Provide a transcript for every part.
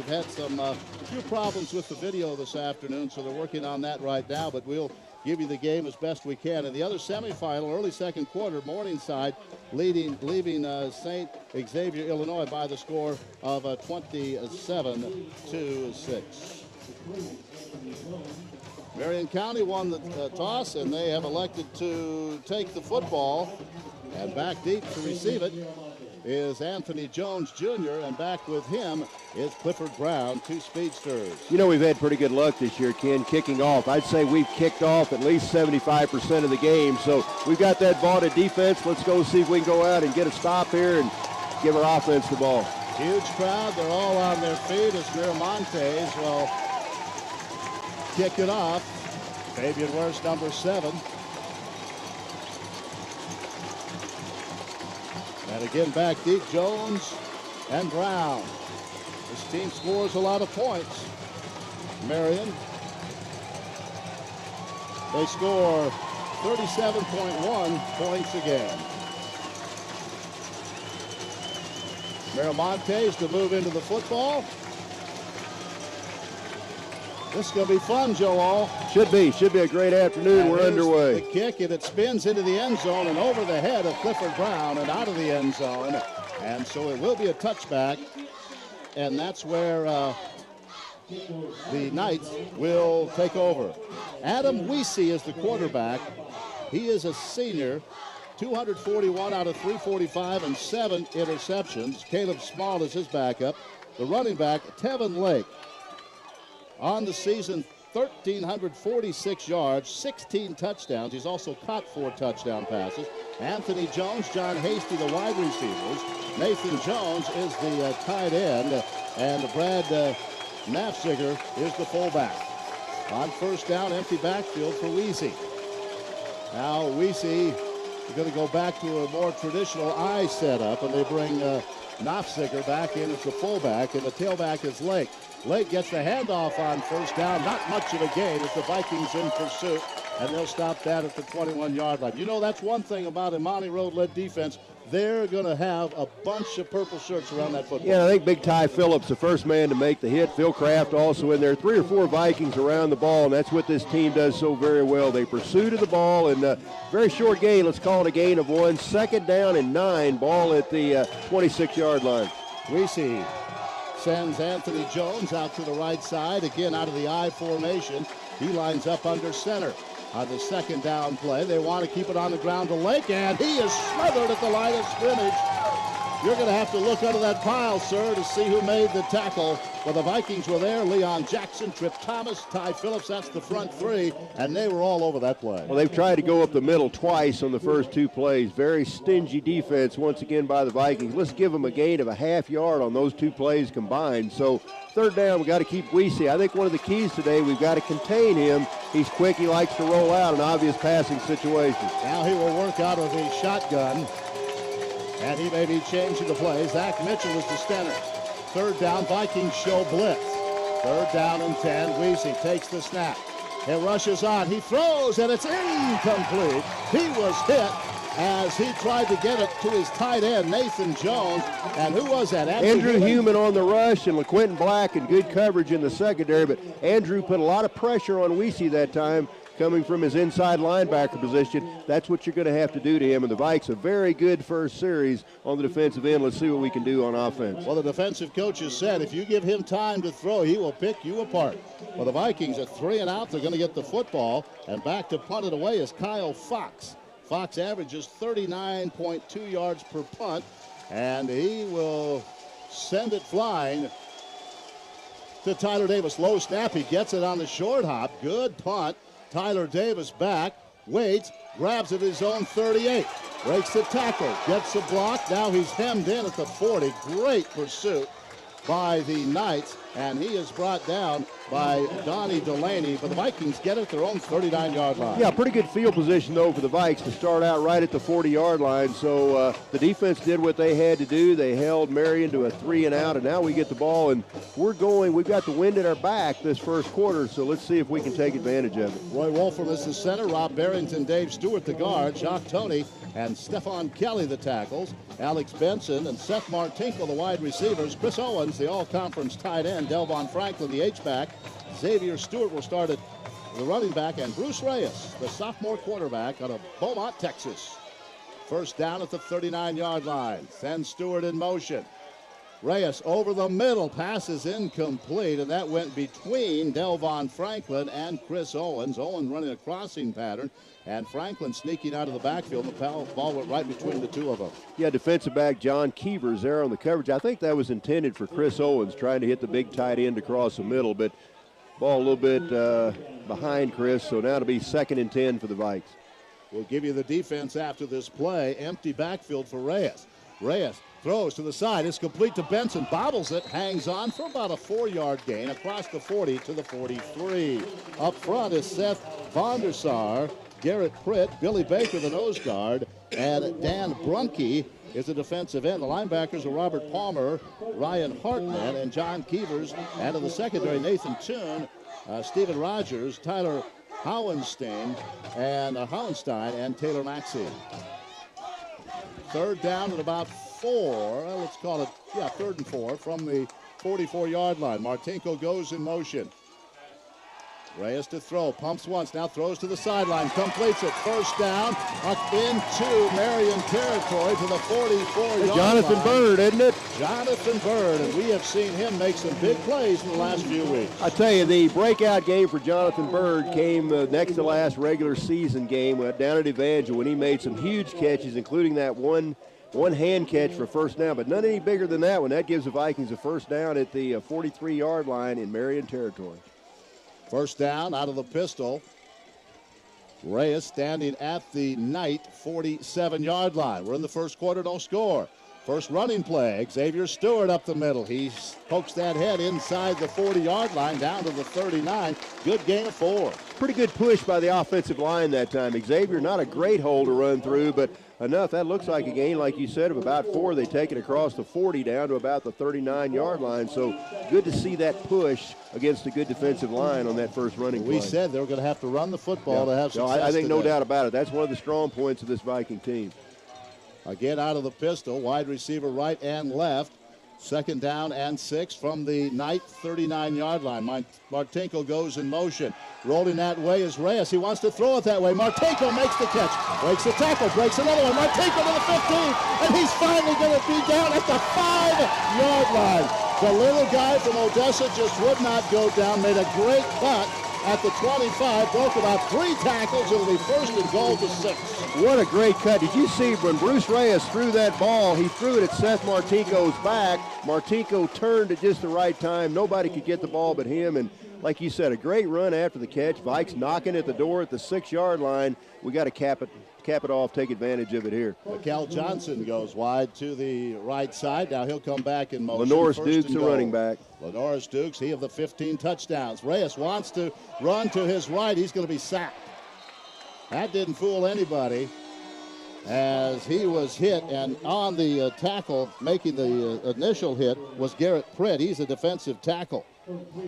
had some few problems with the video this afternoon, so they're working on that right now, but we'll give you the game as best we can. In the other semifinal, early second quarter, Morningside leaving St. Xavier, Illinois by the score of 27-6. Marian County won the toss, and they have elected to take the football, and back deep to receive it is Anthony Jones Jr., and back with him is Clifford Brown, two speedsters. You know, we've had pretty good luck this year, Ken, kicking off. I'd say we've kicked off at least 75% of the game, so we've got that vaunted defense. Let's go see if we can go out and get a stop here and give our offense the ball. Huge crowd. They're all on their feet as Miramontes will kick it off. Fabian Wurst, number 7. And again, back deep, Jones and Brown. This team scores a lot of points. Marian, they score 37.1 points a game. Miramontes to move into the football. This is going to be fun, Joel. Should be a great afternoon. And we're underway. The kick, and it spins into the end zone and over the head of Clifford Brown and out of the end zone. And so it will be a touchback, and that's where the Knights will take over. Adam Weesey is the quarterback. He is a senior, 241 out of 345 and 7 interceptions. Caleb Small is his backup. The running back, Tevin Lake. On the season, 1,346 yards, 16 touchdowns. He's also caught 4 touchdown passes. Anthony Jones, John Hasty, the wide receivers. Nathan Jones is the tight end, and Brad Nafziger is the fullback. On first down, empty backfield for Weesey. Now Weesey is going to go back to a more traditional I setup, and they bring Nafziger back in as the fullback, and the tailback is Lake. Lake gets the handoff on first down. Not much of a gain as the Vikings in pursuit, and they'll stop that at the 21-yard line. You know, that's one thing about a Monty Road-led defense. They're going to have a bunch of purple shirts around that football. Yeah, I think Big Ty Phillips, the first man to make the hit. Phil Kraft also in there. 3 or 4 Vikings around the ball, and that's what this team does so very well. They pursue to the ball, and very short gain. Let's call it a gain of 1. Second down and 9. Ball at the 26-yard line. Weesey sends Anthony Jones out to the right side, again out of the I formation. He lines up under center. On the second down play, they want to keep it on the ground to Lake, and he is smothered at the line of scrimmage. You're going to have to look under that pile, sir, to see who made the tackle. Well, the Vikings were there. Leon Jackson, Trip Thomas, Ty Phillips, that's the front 3, and they were all over that play. Well, they've tried to go up the middle twice on the first 2 plays. Very stingy defense once again by the Vikings. Let's give them a gain of a half yard on those 2 plays combined. So third down, we've got to keep Weesey. I think one of the keys today, we've got to contain him. He's quick. He likes to roll out in obvious passing situations. Now he will work out of the shotgun, and he may be changing the play. Zach Mitchell is the center. Third down, Vikings show blitz. Third down and 10. Weesey takes the snap. He rushes on. He throws, and it's incomplete. He was hit as he tried to get it to his tight end, Nathan Jones. And who was that? Andrew Human on the rush, and LaQuinton Black in good coverage in the secondary. But Andrew put a lot of pressure on Weesey that time, coming from his inside linebacker position. That's what you're going to have to do to him. And the Vikes, a very good first series on the defensive end. Let's see what we can do on offense. Well, the defensive coaches said if you give him time to throw, he will pick you apart. Well, the Vikings are 3 and out. They're going to get the football. And back to punt it away is Kyle Fox. Fox averages 39.2 yards per punt. And he will send it flying to Tyler Davis. Low snap. He gets it on the short hop. Good punt. Tyler Davis back, waits, grabs at his own 38, breaks the tackle, gets the block. Now he's hemmed in at the 40. Great pursuit by the Knights, and he is brought down by Donnie Delaney. But the Vikings get it at their own 39-yard line. Yeah, pretty good field position, though, for the Vikes to start out right at the 40-yard line. So the defense did what they had to do. They held Marian to a 3 and out, and now we get the ball, and we're going. We've got the wind at our back this first quarter, so let's see if we can take advantage of it. Roy Wolfram is the center. Rob Barrington, Dave Stewart the guard. Jacques Toney and Stephon Kelly the tackles. Alex Benson and Seth Martinko the wide receivers. Chris Owens, the all-conference tight end. Delvon Franklin, the H-back. Xavier Stewart will start at the running back, and Bruce Reyes, the sophomore quarterback out of Beaumont, Texas. First down at the 39-yard line. Send Stewart in motion. Reyes over the middle, pass is incomplete, and that went between Delvon Franklin and Chris Owens. Owens running a crossing pattern, and Franklin sneaking out of the backfield. The ball went right between the two of them. Yeah, defensive back John Keevers there on the coverage. I think that was intended for Chris Owens, trying to hit the big tight end across the middle, but ball a little bit behind Chris, so now it'll be 2nd and 10 for the Vikes. We'll give you the defense after this play. Empty backfield for Reyes. Reyes throws to the side. It's complete to Benson. Bobbles it. Hangs on for about a 4-yard gain across the 40 to the 43. Up front is Seth Vondersar, Garrett Pritt, Billy Baker, the nose guard, and Dan Brunke is the defensive end. The linebackers are Robert Palmer, Ryan Hartman, and John Keevers. And in the secondary, Nathan Toon, Stephen Rogers, Tyler Howenstein, and Taylor Maxey. Third down at about 4. Let's call it, 3rd and 4 from the 44-yard line. Martinko goes in motion. Reyes to throw, pumps once, now throws to the sideline, completes it. First down, up into Marian territory to the 44-yard line. Jonathan Bird, isn't it? Jonathan Bird, and we have seen him make some big plays in the last few weeks. I tell you, the breakout game for Jonathan Bird came next to last regular season game down at Evangel when he made some huge catches, including that one hand catch for first down, but none any bigger than that one. That gives the Vikings a first down at the 43-yard line in Marian territory. First down out of the pistol. Reyes standing at the Knight 47-yard line. We're in the first quarter, no score. First running play, Xavier Stewart up the middle. He pokes that head inside the 40-yard line down to the 39. Good gain of 4. Pretty good push by the offensive line that time. Xavier, not a great hole to run through, but enough. That looks like a gain, like you said, of about 4. They take it across the 40 down to about the 39-yard line. So good to see that push against a good defensive line on that first running play. We said they were going to have to run the football to have success. I think today. No doubt about it. That's one of the strong points of this Viking team. Again out of the pistol, wide receiver right and left. Second down and 6 from the Knight 39-yard line. Martinko goes in motion. Rolling that way is Reyes. He wants to throw it that way. Martinko makes the catch. Breaks the tackle. Breaks another one. Martinko to the 15. And he's finally going to be down at the 5-yard line. The little guy from Odessa just would not go down. Made a great cut at the 25. Broke about 3 tackles. It'll be first and goal to 6. What a great cut. Did you see when Bruce Reyes threw that ball, he threw it at Seth Martinko's back. Martinko turned at just the right time. Nobody could get the ball but him. And like you said, a great run after the catch. Vikes knocking at the door at the 6-yard line. We got to cap it off, take advantage of it here. Mikel Johnson goes wide to the right side. Now he'll come back in motion. Lenoris Dukes, a running back. Lenoris Dukes, he of the 15 touchdowns. Reyes wants to run to his right. He's going to be sacked. That didn't fool anybody as he was hit, and on the tackle, making the initial hit, was Garrett Pritt. He's a defensive tackle.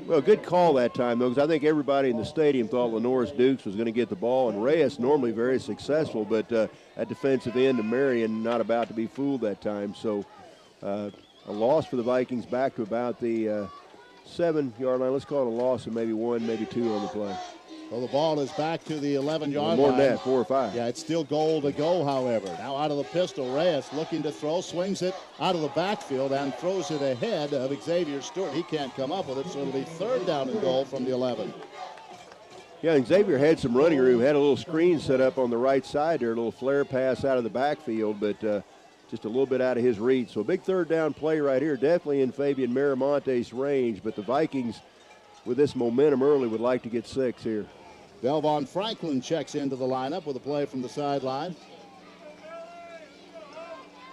Well, good call that time, though, because I think everybody in the stadium thought Lenoris Dukes was going to get the ball, and Reyes normally very successful, but at defensive end of Marian not about to be fooled that time. So a loss for the Vikings back to about the 7-yard line. Let's call it a loss of maybe 1, maybe 2 on the play. Well, the ball is back to the 11-yard line. More than that, 4 or 5. Yeah, it's still goal to go, however. Now out of the pistol, Reyes looking to throw, swings it out of the backfield and throws it ahead of Xavier Stewart. He can't come up with it, so it'll be third down and goal from the 11. Yeah, and Xavier had some running room, had a little screen set up on the right side there, a little flare pass out of the backfield, but just a little bit out of his reach. So a big third down play right here, definitely in Fabian Miramonte's range, but the Vikings, with this momentum early, would like to get 6 here. Delvon Franklin checks into the lineup with a play from the sideline.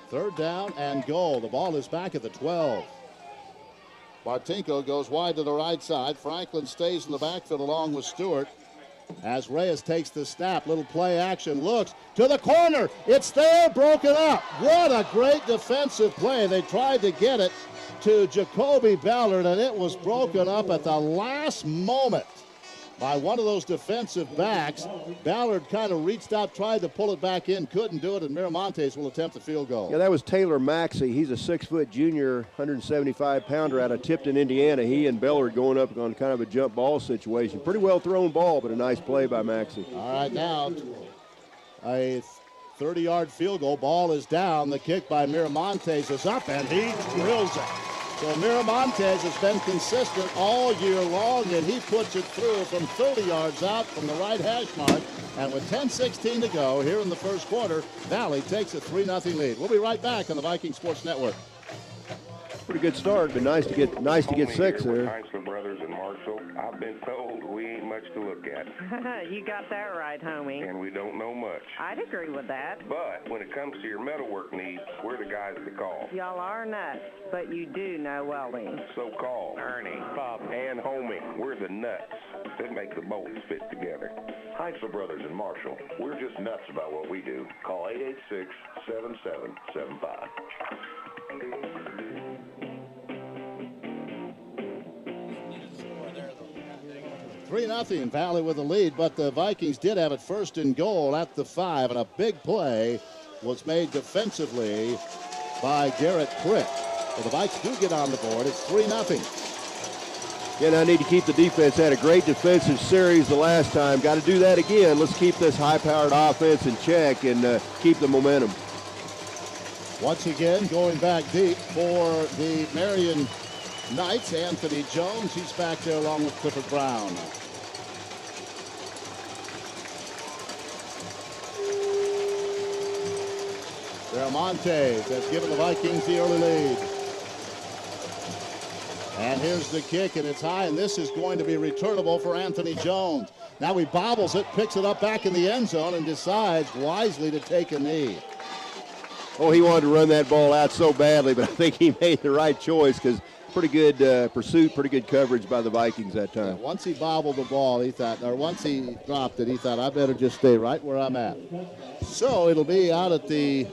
Third down and goal. The ball is back at the 12. Martinko goes wide to the right side. Franklin stays in the backfield along with Stewart. As Reyes takes the snap, little play action, looks to the corner. It's there, broken up. What a great defensive play. They tried to get it to Jacoby Ballard, and it was broken up at the last moment. by one of those defensive backs. Ballard kind of reached out, tried to pull it back in, couldn't do it, and Miramontes will attempt the field goal. Yeah, that was Taylor Maxey. He's a 6-foot junior, 175-pounder out of Tipton, Indiana. He and Ballard going up on kind of a jump ball situation. Pretty well thrown ball, but a nice play by Maxey. All right, now a 30-yard field goal. Ball is down. The kick by Miramontes is up, and he drills it. So Miramontes has been consistent all year long, and he puts it through from 30 yards out from the right hash mark. And with 10:16 to go here in the first quarter, Valley takes a 3-0 lead. We'll be right back on the Viking Sports Network. Pretty good start, but nice to get 6 there. Heisler Brothers and Marshall. I've been told we ain't much to look at. You got that right, homie. And we don't know much. I'd agree with that. But when it comes to your metalwork needs, we're the guys to call. Y'all are nuts, but you do know welding. So call Ernie, Bob, and Homie. We're the nuts that make the bolts fit together. Heisler Brothers and Marshall. We're just nuts about what we do. Call 886-7775. 3-0 Valley with the lead, but the Vikings did have it first and goal at the 5, and a big play was made defensively by Garrett Crick. So the Vikes do get on the board. It's 3-0. Again, I need to keep the defense. Had a great defensive series the last time. Got to do that again. Let's keep this high-powered offense in check and keep the momentum. Once again, going back deep for the Marian Knights, Anthony Jones. He's back there along with Clifford Brown. Miramontes has given the Vikings the early lead. And here's the kick, and it's high, and this is going to be returnable for Anthony Jones. Now he bobbles it, picks it up back in the end zone, and decides wisely to take a knee. Oh, he wanted to run that ball out so badly, but I think he made the right choice because pretty good pursuit, pretty good coverage by the Vikings that time. Yeah, once he bobbled the ball, he thought, or once he dropped it, he thought, I better just stay right where I'm at. So it'll be out at the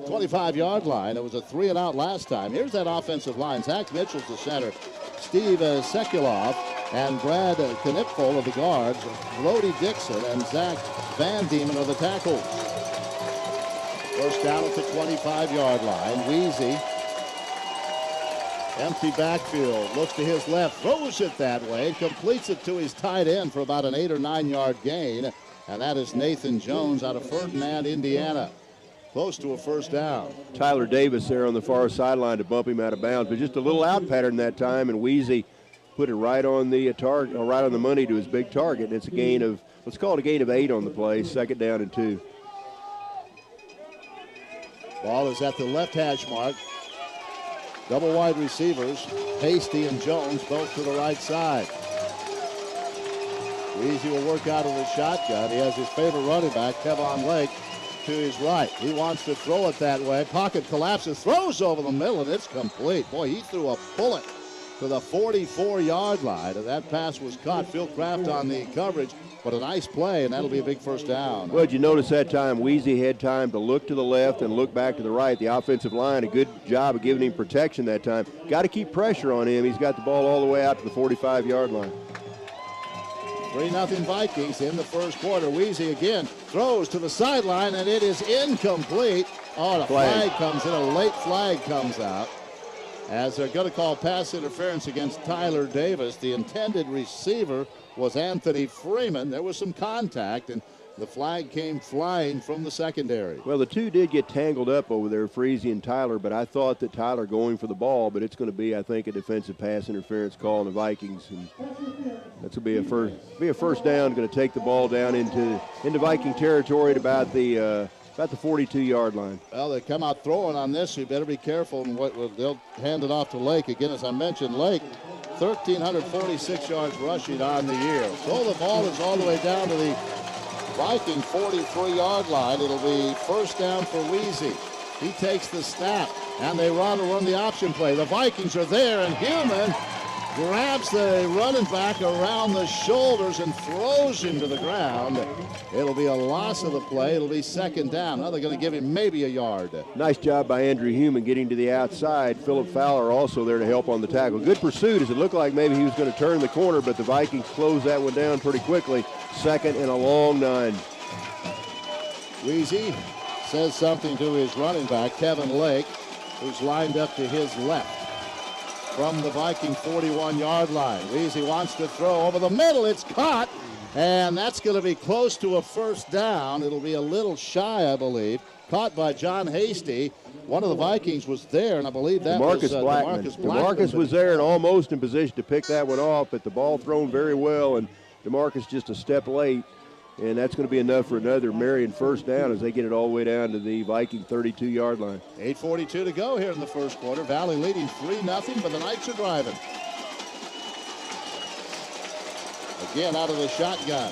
25-yard line. It was a 3-and-out last time. Here's that offensive line. Zach Mitchell's the center. Steve Sekulov and Brad Knipfel are the guards. Brody Dixon and Zach Van Diemen are the tackles. First down at the 25-yard line. Weezy. Empty backfield. Looks to his left. Throws it that way. Completes it to his tight end for about an 8 or 9 yard gain. And that is Nathan Jones out of Ferdinand, Indiana. Close to a first down. Tyler Davis there on the far sideline to bump him out of bounds, but just a little out pattern that time, and Weezy put it right on the target, or right on the money to his big target. And it's a gain of, let's call it a gain of 8 on the play. 2nd down and 2. Ball is at the left hash mark. Double wide receivers, Hasty and Jones, both to the right side. Weezy will work out of the shotgun. He has his favorite running back, Kevon Lake, to his right. He wants to throw it that way. Pocket collapses, throws over the middle, and it's complete. Boy, he threw a bullet to the 44-yard line, and that pass was caught. Phil Kraft on the coverage, but a nice play, and that'll be a big first down. Well, did you notice that time Weezy had time to look to the left and look back to the right? The offensive line, a good job of giving him protection that time. Got to keep pressure on him. He's got the ball all the way out to the 45-yard line. 3-0 Vikings in the first quarter. Weezy again throws to the sideline, and it is incomplete. Oh, the flag comes in. A late flag comes out, as they're going to call pass interference against Tyler Davis. The intended receiver was Anthony Freeman. There was some contact, and the flag came flying from the secondary. Well, the two did get tangled up over there, Freezy and Tyler, but I thought that Tyler going for the ball, but it's going to be, I think, a defensive pass interference call on the Vikings, and that's going to be a first down. Going to take the ball down into Viking territory at about the 42-yard line. Well, they come out throwing on this, so you better be careful. And they'll hand it off to Lake. Again, as I mentioned, Lake, 1,346 yards rushing on the year. So the ball is all the way down to the Viking 43-yard line. It'll be first down for Weezy. He takes the snap, and they run the option play. The Vikings are there, and Human grabs the running back around the shoulders and throws him to the ground. It'll be a loss of the play. It'll be second down. Now they're going to give him maybe a yard. Nice job by Andrew Human getting to the outside. Philip Fowler also there to help on the tackle. Good pursuit as it looked like maybe he was going to turn the corner, but the Vikings closed that one down pretty quickly. Second and a long 9. Weezy says something to his running back, Kevin Lake, who's lined up to his left from the Viking 41-yard line. Weezy wants to throw over the middle. It's caught, and that's going to be close to a first down. It'll be a little shy, I believe. Caught by John Hasty. One of the Vikings was there, and I believe that was Blackman. DeMarcus Blackman. DeMarcus was there and almost in position to pick that one off, but the ball thrown very well, and DeMarcus just a step late. And that's going to be enough for another Marian first down as they get it all the way down to the Viking 32-yard line. 8:42 to go here in the first quarter. Valley leading 3-0, but the Knights are driving. Again out of the shotgun.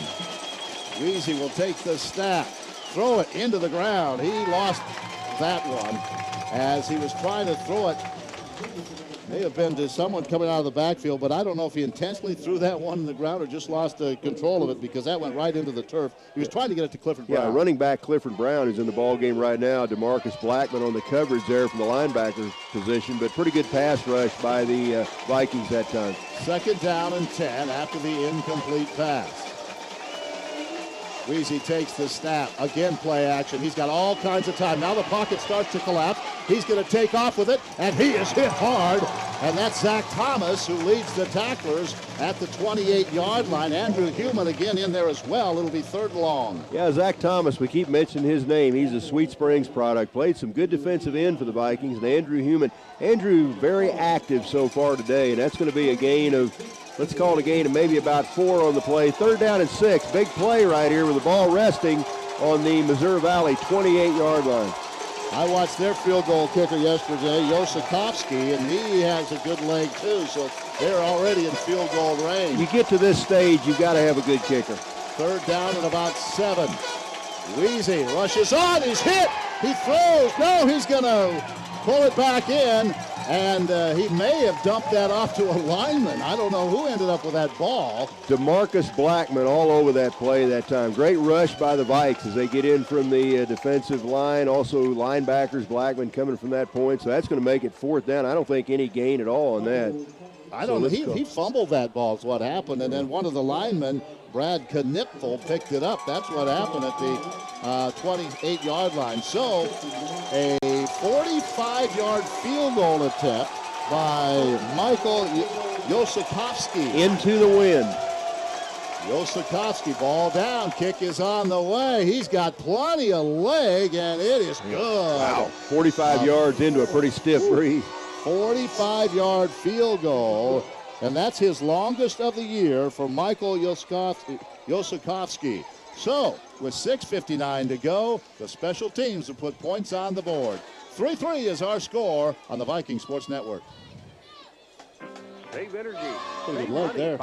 Weezy will take the snap, throw it into the ground. He lost that one as he was trying to throw it. May have been to someone coming out of the backfield, but I don't know if he intentionally threw that one in the ground or just lost control of it because that went right into the turf. He was trying to get it to Clifford Brown. Yeah, running back Clifford Brown is in the ball game right now. DeMarcus Blackman on the coverage there from the linebacker position, but pretty good pass rush by the Vikings that time. Second down and 10 after the incomplete pass. Weezy takes the snap. Again, play action. He's got all kinds of time. Now the pocket starts to collapse. He's going to take off with it, and he is hit hard. And that's Zach Thomas, who leads the tacklers at the 28-yard line. Andrew Human again in there as well. It'll be third and long. Yeah, Zach Thomas, we keep mentioning his name. He's a Sweet Springs product. Played some good defensive end for the Vikings. And Andrew Human, very active so far today, and that's going to be a gain of, let's call it a gain of maybe about 4 on the play. Third down and 6. Big play right here with the ball resting on the Missouri Valley 28-yard line. I watched their field goal kicker yesterday, Yosikovsky, and he has a good leg too, so they're already in field goal range. You get to this stage, you've got to have a good kicker. Third down and about 7. Weezy rushes on, he's hit, he throws, no, he's going to pull it back in. And he may have dumped that off to a lineman. I don't know who ended up with that ball. DeMarcus Blackman all over that play that time. Great rush by the Vikes as they get in from the defensive line. Also linebackers, Blackman coming from that point. So that's going to make it fourth down. I don't think any gain at all on that. I don't know. He fumbled that ball is what happened. And then one of the linemen, Brad Knipfel, picked it up. That's what happened at the 28-yard line. So a 45-yard field goal attempt by Michael Yosikovsky. Into the wind. Yosikovsky, ball down, kick is on the way. He's got plenty of leg, and it is good. Wow, 45 yards into a pretty stiff breeze. 45-yard field goal, and that's his longest of the year for Michael Yosikovsky. So, with 6:59 to go, the special teams have put points on the board. 3-3 is our score on the Viking Sports Network. Save energy. Pretty good look there.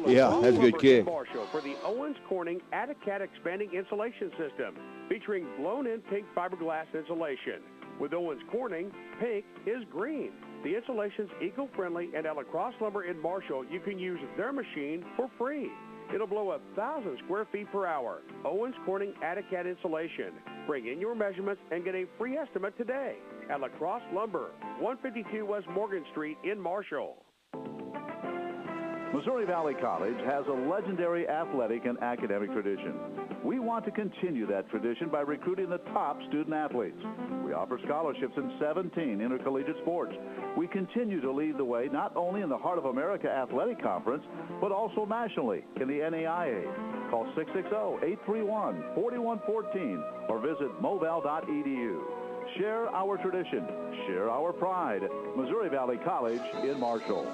Yeah, that's a good kick. Marshall for the Owens Corning Attic-Cat expanding insulation system, featuring blown-in pink fiberglass insulation. With Owens Corning, pink is green. The insulation's eco-friendly, and at Lacrosse Lumber in Marshall, you can use their machine for free. It'll blow 1,000 square feet per hour. Owens Corning Attic-Cat insulation. Bring in your measurements and get a free estimate today at Lacrosse Lumber, 152 West Morgan Street in Marshall. Missouri Valley College has a legendary athletic and academic tradition. We want to continue that tradition by recruiting the top student athletes. We offer scholarships in 17 intercollegiate sports. We continue to lead the way not only in the Heart of America Athletic Conference, but also nationally in the NAIA. Call 660-831-4114 or visit moval.edu. Share our tradition. Share our pride. Missouri Valley College in Marshall.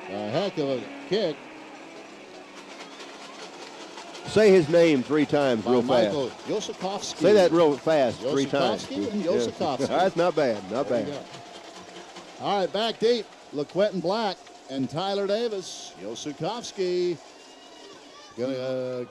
A heck of a kick. Say his name 3 times real fast. Michael Yosikovsky. Say that real fast 3 times. Yosikovsky and Yosikovsky. That's not bad, not bad. All right, back deep. LaQuentin Black and Tyler Davis. Yosikovsky gonna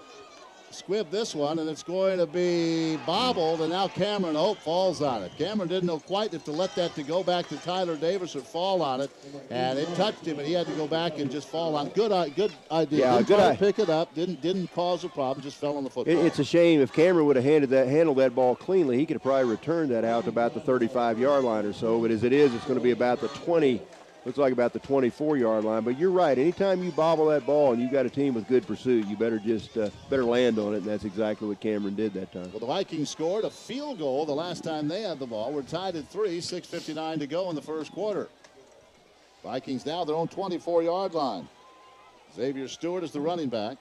squib this one, and it's going to be bobbled, and now Cameron Hope falls on it. Cameron didn't know quite if to let that to go back to Tyler Davis or fall on it, and it touched him, and he had to go back and just fall on it. Good idea. Yeah, didn't try to pick it up, didn't cause a problem, just fell on the football. It's a shame. If Cameron would have handled that ball cleanly, he could have probably returned that out to about the 35-yard line or so, but as it is, it's going to be about the 20. Looks like about the 24-yard line, but you're right. Anytime you bobble that ball and you've got a team with good pursuit, you better just better land on it, and that's exactly what Cameron did that time. Well, the Vikings scored a field goal the last time they had the ball. We're tied at 3, 6:59 to go in the first quarter. Vikings now their own 24-yard line. Xavier Stewart is the running back.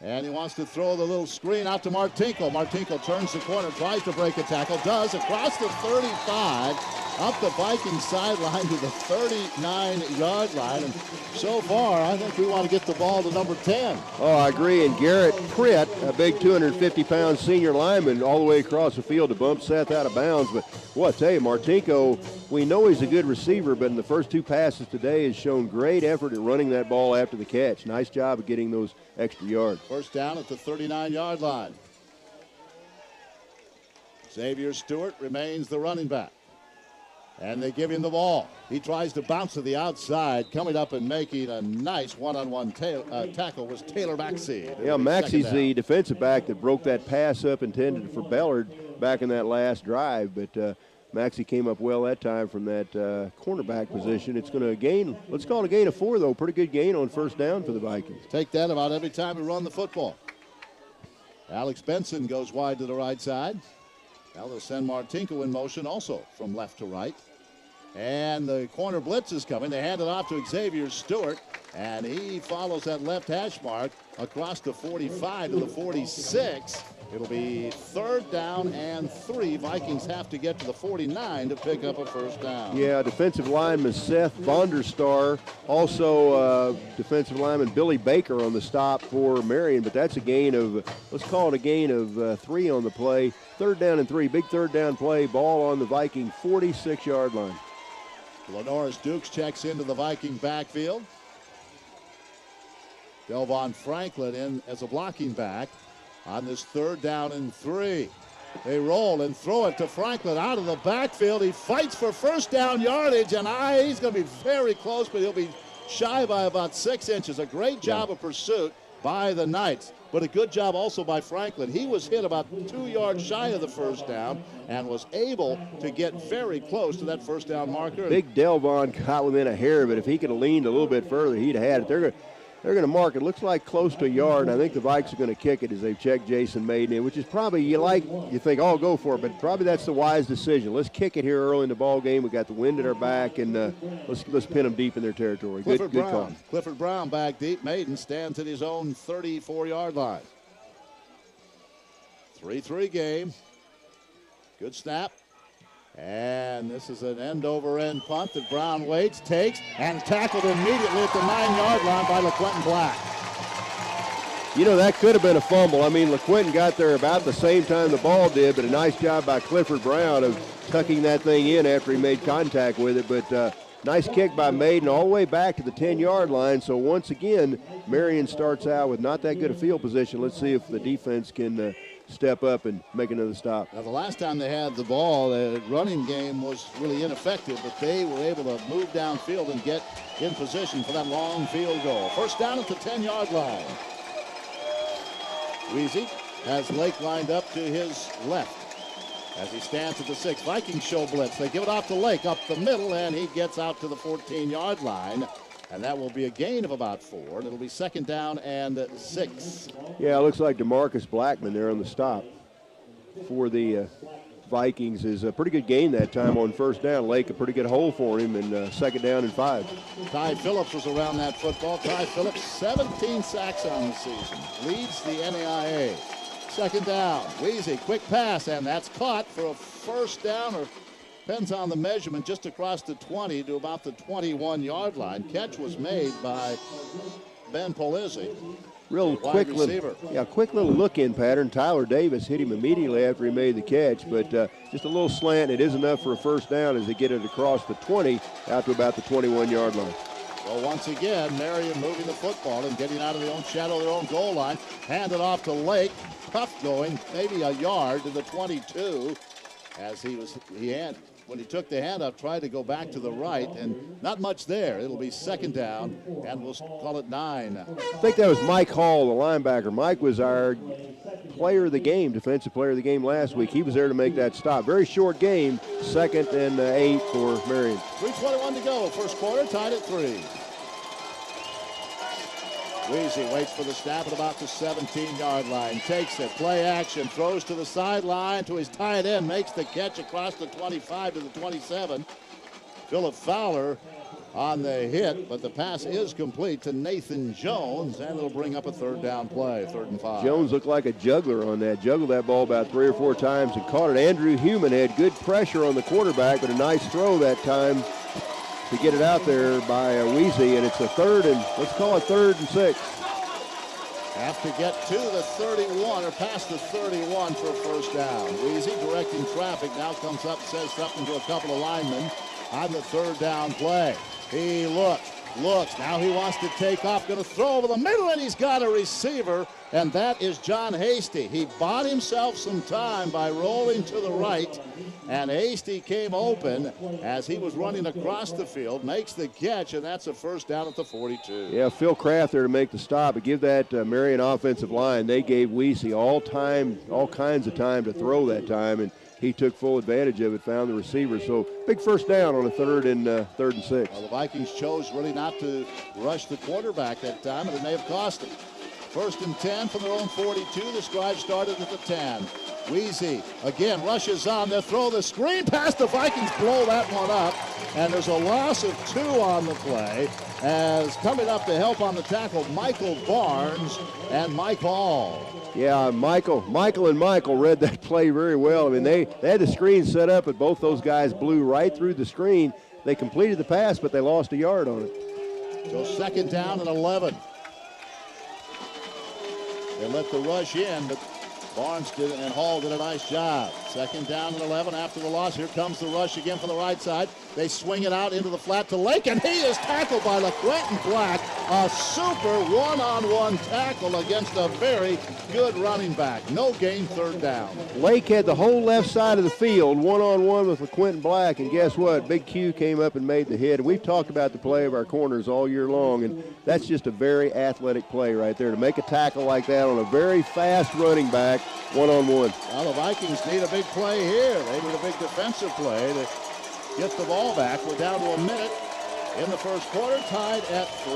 And he wants to throw the little screen out to Martinko. Martinko turns the corner, tries to break a tackle, does, across the 35, up the Vikings sideline to the 39-yard line. And so far, I think we want to get the ball to number 10. Oh, I agree. And Garrett Pritt, a big 250-pound senior lineman, all the way across the field to bump Seth out of bounds. But, boy, I tell you, Martinko, we know he's a good receiver, but in the first two passes today has shown great effort at running that ball after the catch. Nice job of getting those extra yards. First down at the 39-yard line. Xavier Stewart remains the running back. And they give him the ball. He tries to bounce to the outside. Coming up and making a nice one-on-one tackle was Taylor Maxey. Yeah, Maxey's the defensive back that broke that pass up intended for Bellard back in that last drive. But Maxey came up well that time from that cornerback position. It's going to gain, let's call it a gain of 4, though. Pretty good gain on first down for the Vikings. Take that about every time we run the football. Alex Benson goes wide to the right side. Now they'll send Martinko in motion also from left to right. And the corner blitz is coming. They hand it off to Xavier Stewart, and he follows that left hash mark across the 45 to the 46. It'll be 3rd down and 3. Vikings have to get to the 49 to pick up a first down. Yeah, defensive lineman Seth Vonderstar, also defensive lineman Billy Baker on the stop for Marian, but that's a gain of, let's call it a gain of 3 on the play. 3rd down and 3, big 3rd down play, ball on the Viking 46-yard line. Lenoris Dukes checks into the Viking backfield. Delvon Franklin in as a blocking back on this 3rd down and 3. They roll and throw it to Franklin out of the backfield. He fights for first down yardage, and he's going to be very close, but he'll be shy by about 6 inches. A great job of pursuit by the Knights, but a good job also by Franklin. He was hit about 2 yards shy of the first down and was able to get very close to that first down marker. Big Delvon got within a hair, but if he could have leaned a little bit further, he'd have had it. They're going to mark it. Looks like close to a yard. And I think the Vikes are going to kick it as they've checked Jason Maiden in, which is probably, you think, oh, go for it. But probably that's the wise decision. Let's kick it here early in the ball game. We got the wind at our back, and let's pin them deep in their territory. Good call. Clifford Brown back deep. Maiden stands at his own 34-yard line. 3-3 game. Good snap. And this is an end-over-end punt that Brown waits, takes, and tackled immediately at the 9-yard line by LaQuentin Black. You know, that could have been a fumble. I mean, LaQuentin got there about the same time the ball did, but a nice job by Clifford Brown of tucking that thing in after he made contact with it. But nice kick by Maiden all the way back to the 10-yard line. So once again, Marian starts out with not that good a field position. Let's see if the defense can step up and make another stop. Now, the last time they had the ball, the running game was really ineffective, but they were able to move downfield and get in position for that long field goal. First down at the 10-yard line. Weezy has Lake lined up to his left as he stands at the 6. Vikings show blitz. They give it off to Lake up the middle, and he gets out to the 14-yard line. And that will be a gain of about 4. And it'll be 2nd down and 6. Yeah, it looks like DeMarcus Blackman there on the stop for the Vikings is a pretty good gain that time on first down. Lake, a pretty good hole for him, and 2nd down and 5. Ty Phillips was around that football. Ty Phillips, 17 sacks on the season. Leads the NAIA. 2nd down. Weezy, quick pass, and that's caught for a first down, or depends on the measurement, just across the 20 to about the 21-yard line. Catch was made by Ben Polizzi. Real quick little look-in pattern. Tyler Davis hit him immediately after he made the catch, but just a little slant. It is enough for a first down as they get it across the 20 out to about the 21-yard line. Well, once again, Marian moving the football and getting out of their own shadow, their own goal line. Hand it off to Lake. Tough going, maybe a yard to the 22. As when he took the hand up, tried to go back to the right, and not much there. It'll be second down, and we'll call it 9. I think that was Mike Hall, the linebacker. Mike was our player of the game, defensive player of the game last week. He was there to make that stop. Very short game, 2nd and 8 for Marian. 3:21 to go, first quarter, tied at 3. Weezy waits for the snap at about the 17-yard line. Takes it, play action, throws to the sideline to his tight end, makes the catch across the 25 to the 27. Philip Fowler on the hit, but the pass is complete to Nathan Jones, and it'll bring up a third down play, 3rd and 5. Jones looked like a juggler on that. Juggled that ball about 3 or 4 times and caught it. Andrew Human had good pressure on the quarterback, but a nice throw that time to get it out there by Weezy, and it's a 3rd and, let's call it 3rd and 6. Have to get to the 31 or past the 31 for a first down. Weezy directing traffic now comes up, says something to a couple of linemen on the 3rd down play. He looks. Now he wants to take off, going to throw over the middle, and he's got a receiver, and that is John Hasty. He bought himself some time by rolling to the right, and Hasty came open as he was running across the field, makes the catch, and that's a first down at the 42. Yeah, Phil Kraft there to make the stop, but give that Marian offensive line. They gave Weezy all kinds of time to throw that time, and he took full advantage of it, found the receiver. So big first down on a 3rd and 6. Well, the Vikings chose really not to rush the quarterback that time, and it may have cost them. 1st and 10 from their own 42. This drive started at the 10. Weezy again rushes on. They'll throw the screen pass. The Vikings blow that one up, and there's a loss of 2 on the play. As coming up to help on the tackle, Michael Barnes and Mike Hall. Yeah, Michael read that play very well. I mean, they had the screen set up, but both those guys blew right through the screen. They completed the pass, but they lost a yard on it. So 2nd down and 11. They let the rush in, but Barnes did and Hall did a nice job. 2nd down and 11 after the loss. Here comes the rush again from the right side. They swing it out into the flat to Lake, and he is tackled by LaQuentin Black. A super one-on-one tackle against a very good running back. No gain, 3rd down. Lake had the whole left side of the field one-on-one with LaQuentin Black, and guess what? Big Q came up and made the hit. And we've talked about the play of our corners all year long, and that's just a very athletic play right there. To make a tackle like that on a very fast running back, one-on-one. Well, the Vikings need a big play here. They need a big defensive play to get the ball back. We're down to a minute in the first quarter, tied at 3.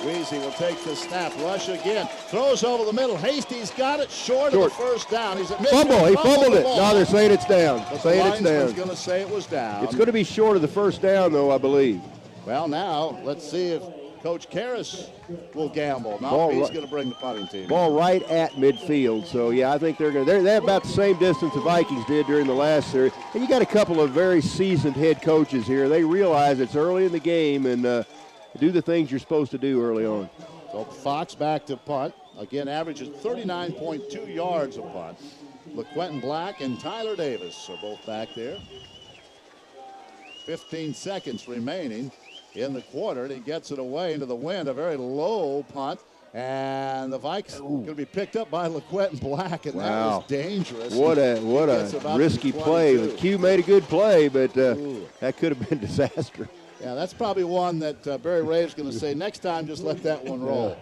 Weezy will take the snap, rush again, throws over the middle. Hasty's got it short of the first down. He's at fumble. He fumbled it. No, they're saying it's down. The linesman's going to say it was down. It's going to be short of the first down, though, I believe. Well, now let's see if Coach Karras will gamble. Now he's going to bring the punting team. Ball right at midfield. So, yeah, I think they're about the same distance the Vikings did during the last series. And you got a couple of very seasoned head coaches here. They realize it's early in the game and do the things you're supposed to do early on. So Fox back to punt. Again, averages 39.2 yards a punt. LaQuentin Black and Tyler Davis are both back there. 15 seconds remaining in the quarter, and he gets it away into the wind. A very low punt, and the Vikes going to be picked up by LaQuentin Black, and that was dangerous. What a risky play. Q made a good play, but that could have been disaster. Yeah, that's probably one that Barry Rave's going to say, next time just let that one roll.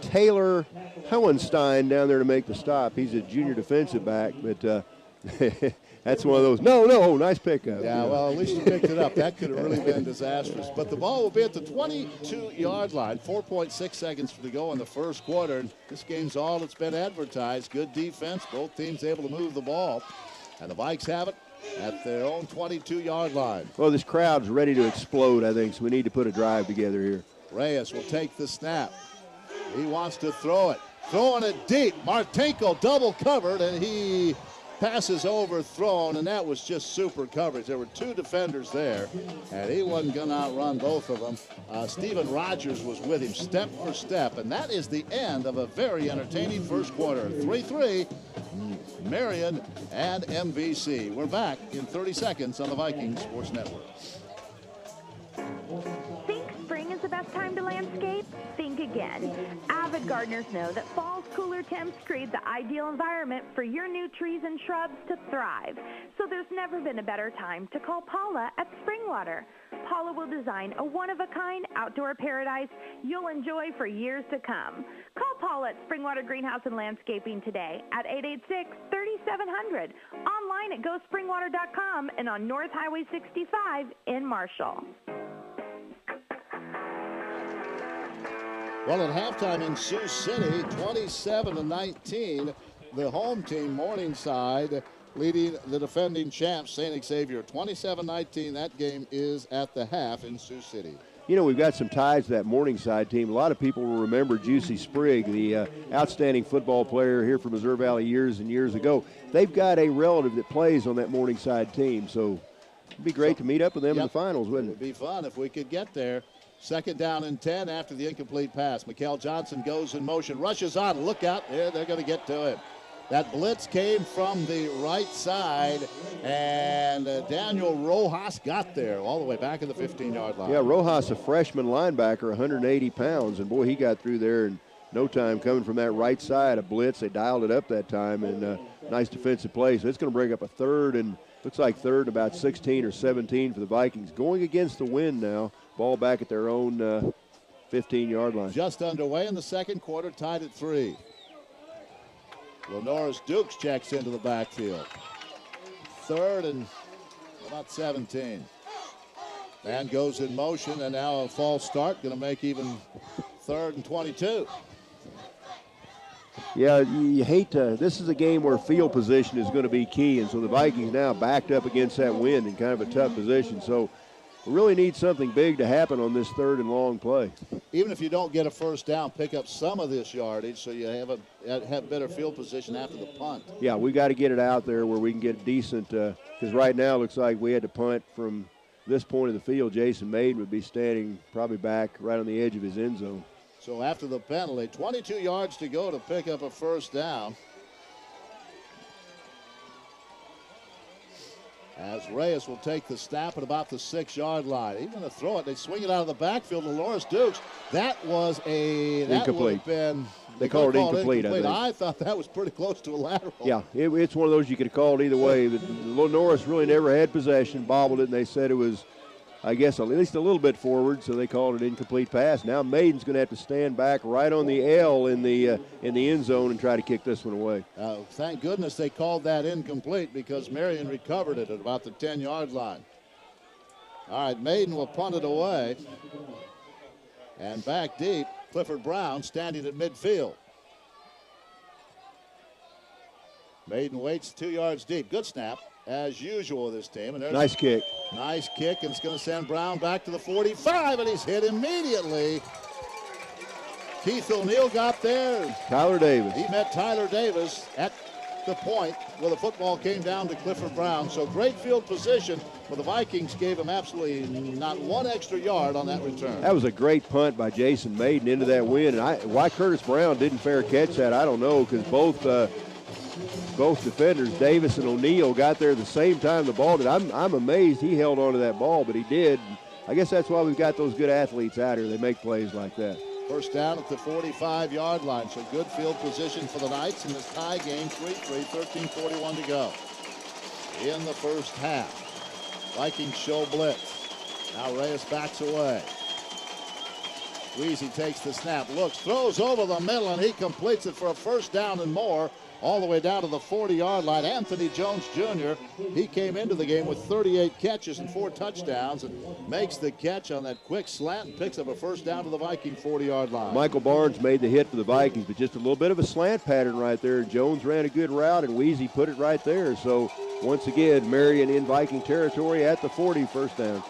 Taylor Hohenstein down there to make the stop. He's a junior defensive back, but that's one of those, no, nice pickup. Yeah, well, at least you picked it up. That could have really been disastrous. But the ball will be at the 22-yard line. 4.6 seconds to go in the first quarter. And this game's all that's been advertised. Good defense. Both teams able to move the ball. And the Vikes have it at their own 22-yard line. Well, this crowd's ready to explode, I think, so we need to put a drive together here. Reyes will take the snap. He wants to throw it. Throwing it deep. Martinko double covered, and he passes overthrown, and that was just super coverage. There were 2 defenders there, and he wasn't going to outrun both of them. Steven Rogers was with him step for step, and that is the end of a very entertaining first quarter. 3-3, Marian and MVC. We're back in 30 seconds on the Viking Sports Network. again. Avid gardeners know that fall's cooler temps create the ideal environment for your new trees and shrubs to thrive. So there's never been a better time to call Paula at Springwater. Paula will design a one-of-a-kind outdoor paradise you'll enjoy for years to come. Call Paula at Springwater Greenhouse and Landscaping today at 886-3700, online at gospringwater.com, and on North Highway 65 in Marshall. Well, at halftime in Sioux City, 27-19, the home team, Morningside, leading the defending champs, St. Xavier, 27-19. That game is at the half in Sioux City. You know, we've got some ties to that Morningside team. A lot of people will remember Juicy Sprigg, the outstanding football player here from Missouri Valley years and years ago. They've got a relative that plays on that Morningside team, so it'd be great to meet up with them in the finals, wouldn't it? It'd be fun if we could get there. Second down and 10 after the incomplete pass. Mikael Johnson goes in motion, rushes on. Look out. There, they're going to get to him. That blitz came from the right side, and Daniel Rojas got there all the way back in the 15-yard line. Yeah, Rojas, a freshman linebacker, 180 pounds, and boy, he got through there in no time coming from that right side. A blitz, they dialed it up that time, and nice defensive play. So it's going to bring up a third, and looks like third and about 16 or 17 for the Vikings. Going against the wind now, ball back at their own 15-yard line. Just underway in the second quarter, tied at 3. Lenoris Dukes checks into the backfield. Third and about 17. And goes in motion, and now a false start, going to make even third and 22. Yeah, you hate to. This is a game where field position is going to be key, and so the Vikings now backed up against that wind in kind of a tough position. So we really need something big to happen on this third and long play. Even if you don't get a first down, pick up some of this yardage so you have better field position after the punt. Yeah, we got to get it out there where we can get decent, because right now it looks like we had to punt from this point of the field. Jason Maiden would be standing probably back right on the edge of his end zone. So after the penalty, 22 yards to go to pick up a first down. As Reyes will take the snap at about the 6-yard line. Even to throw it, they swing it out of the backfield to Lenoris Dukes. That was incomplete. They called it incomplete. I thought that was pretty close to a lateral. Yeah, it's one of those you could have called either way. But Lenoris really never had possession, bobbled it, and they said it was, I guess, at least a little bit forward, so they called it incomplete pass. Now Maiden's going to have to stand back right on the L in the end zone and try to kick this one away. Thank goodness they called that incomplete, because Marian recovered it at about the 10-yard line. All right, Maiden will punt it away. And back deep, Clifford Brown standing at midfield. Maiden waits 2 yards deep. Good snap, as usual, this team. And nice kick. Nice kick, and it's going to send Brown back to the 45, and he's hit immediately. Keith O'Neill got there. Tyler Davis. He met Tyler Davis at the point where the football came down to Clifford Brown. So great field position, but the Vikings gave him absolutely not one extra yard on that return. That was a great punt by Jason Maiden into that wind. And why Curtis Brown didn't fair catch that, I don't know, because both defenders, Davis and O'Neill, got there at the same time the ball did. I'm amazed he held on to that ball, but he did. I guess that's why we've got those good athletes out here. They make plays like that. First down at the 45-yard line, so good field position for the Knights in this tie game, 3-3, 13:41 to go. In the first half, Vikings show blitz. Now Reyes backs away. Weezy takes the snap, looks, throws over the middle, and he completes it for a first down and more, all the way down to the 40-yard line. Anthony Jones Jr., he came into the game with 38 catches and 4 touchdowns and makes the catch on that quick slant and picks up a first down to the Viking 40-yard line. Michael Barnes made the hit for the Vikings, but just a little bit of a slant pattern right there. Jones ran a good route, and Weezy put it right there. So once again, Marian in Viking territory at the 40, first down.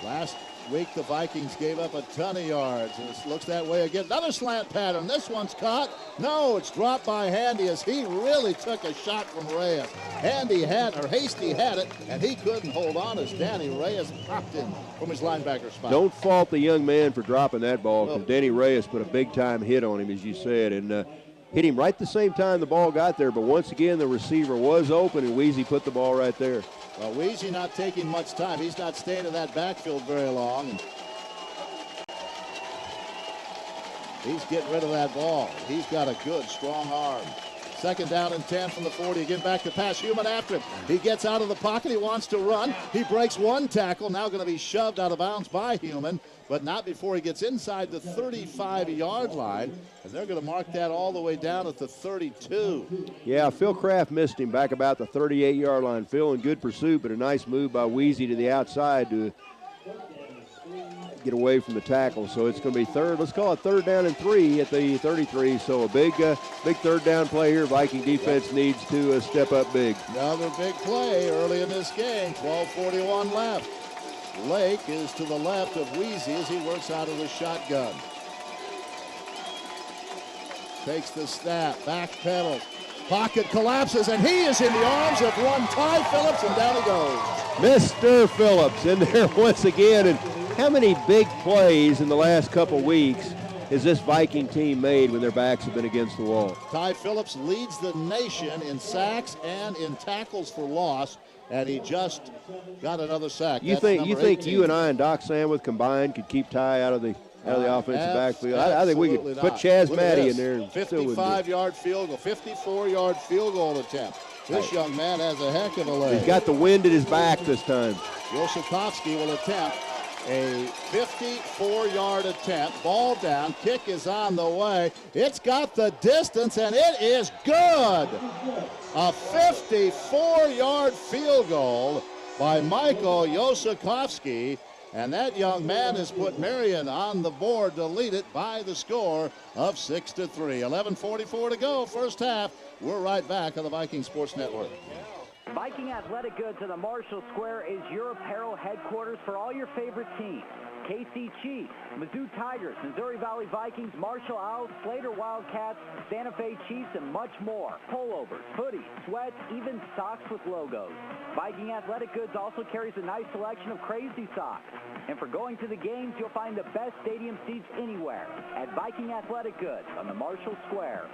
Last week, the Vikings gave up a ton of yards, and it looks that way again. Another slant pattern. This one's caught. No, it's dropped by Handy as he really took a shot from Reyes. Hasty had it, and he couldn't hold on as Danny Reyes popped in from his linebacker spot. Don't fault the young man for dropping that ball, because Danny Reyes put a big-time hit on him, as you said, and hit him right the same time the ball got there. But once again, the receiver was open, and Weezy put the ball right there. Well, Weezy not taking much time. He's not staying in that backfield very long. And He's getting rid of that ball. He's got a good, strong arm. Second down and 10 from the 40. Again, back to pass. Human after him. He gets out of the pocket. He wants to run. He breaks one tackle. Now going to be shoved out of bounds by Human, but not before he gets inside the 35-yard line. And they're going to mark that all the way down at the 32. Yeah, Phil Kraft missed him back about the 38-yard line. Phil in good pursuit, but a nice move by Weezy to the outside to get away from the tackle. So it's going to be let's call it third down and 3 at the 33. So a big third down play here. Viking defense needs to step up big. Another big play early in this game. 12:41 left. Lake is to the left of Weezy as he works out of the shotgun. Takes the snap, back pedals. Pocket collapses, and he is in the arms of one Ty Phillips, and down he goes. Mr. Phillips in there once again. And how many big plays in the last couple weeks has this Viking team made when their backs have been against the wall? Ty Phillips leads the nation in sacks and in tackles for loss, and he just got another sack. You think you and I and Doc Sandwith combined could keep Ty out of the offensive backfield? I think we could put Chaz Matty in there. 55-yard field goal, 54-yard field goal attempt. This young man has a heck of a leg. He's got the wind at his back this time. Yoshikowski will attempt a 54-yard attempt. Ball down. Kick is on the way. It's got the distance, and it is good. A 54-yard field goal by Michael Yoshikowski. And that young man has put Marian on the board to lead it by the score of 6-3. 11:44 to go, first half. We're right back on the Viking Sports Network. Viking Athletic Goods in the Marshall Square is your apparel headquarters for all your favorite teams. KC Chiefs, Mizzou Tigers, Missouri Valley Vikings, Marshall Owls, Slater Wildcats, Santa Fe Chiefs, and much more. Pullovers, hoodies, sweats, even socks with logos. Viking Athletic Goods also carries a nice selection of crazy socks. And for going to the games, you'll find the best stadium seats anywhere at Viking Athletic Goods on the Marshall Square.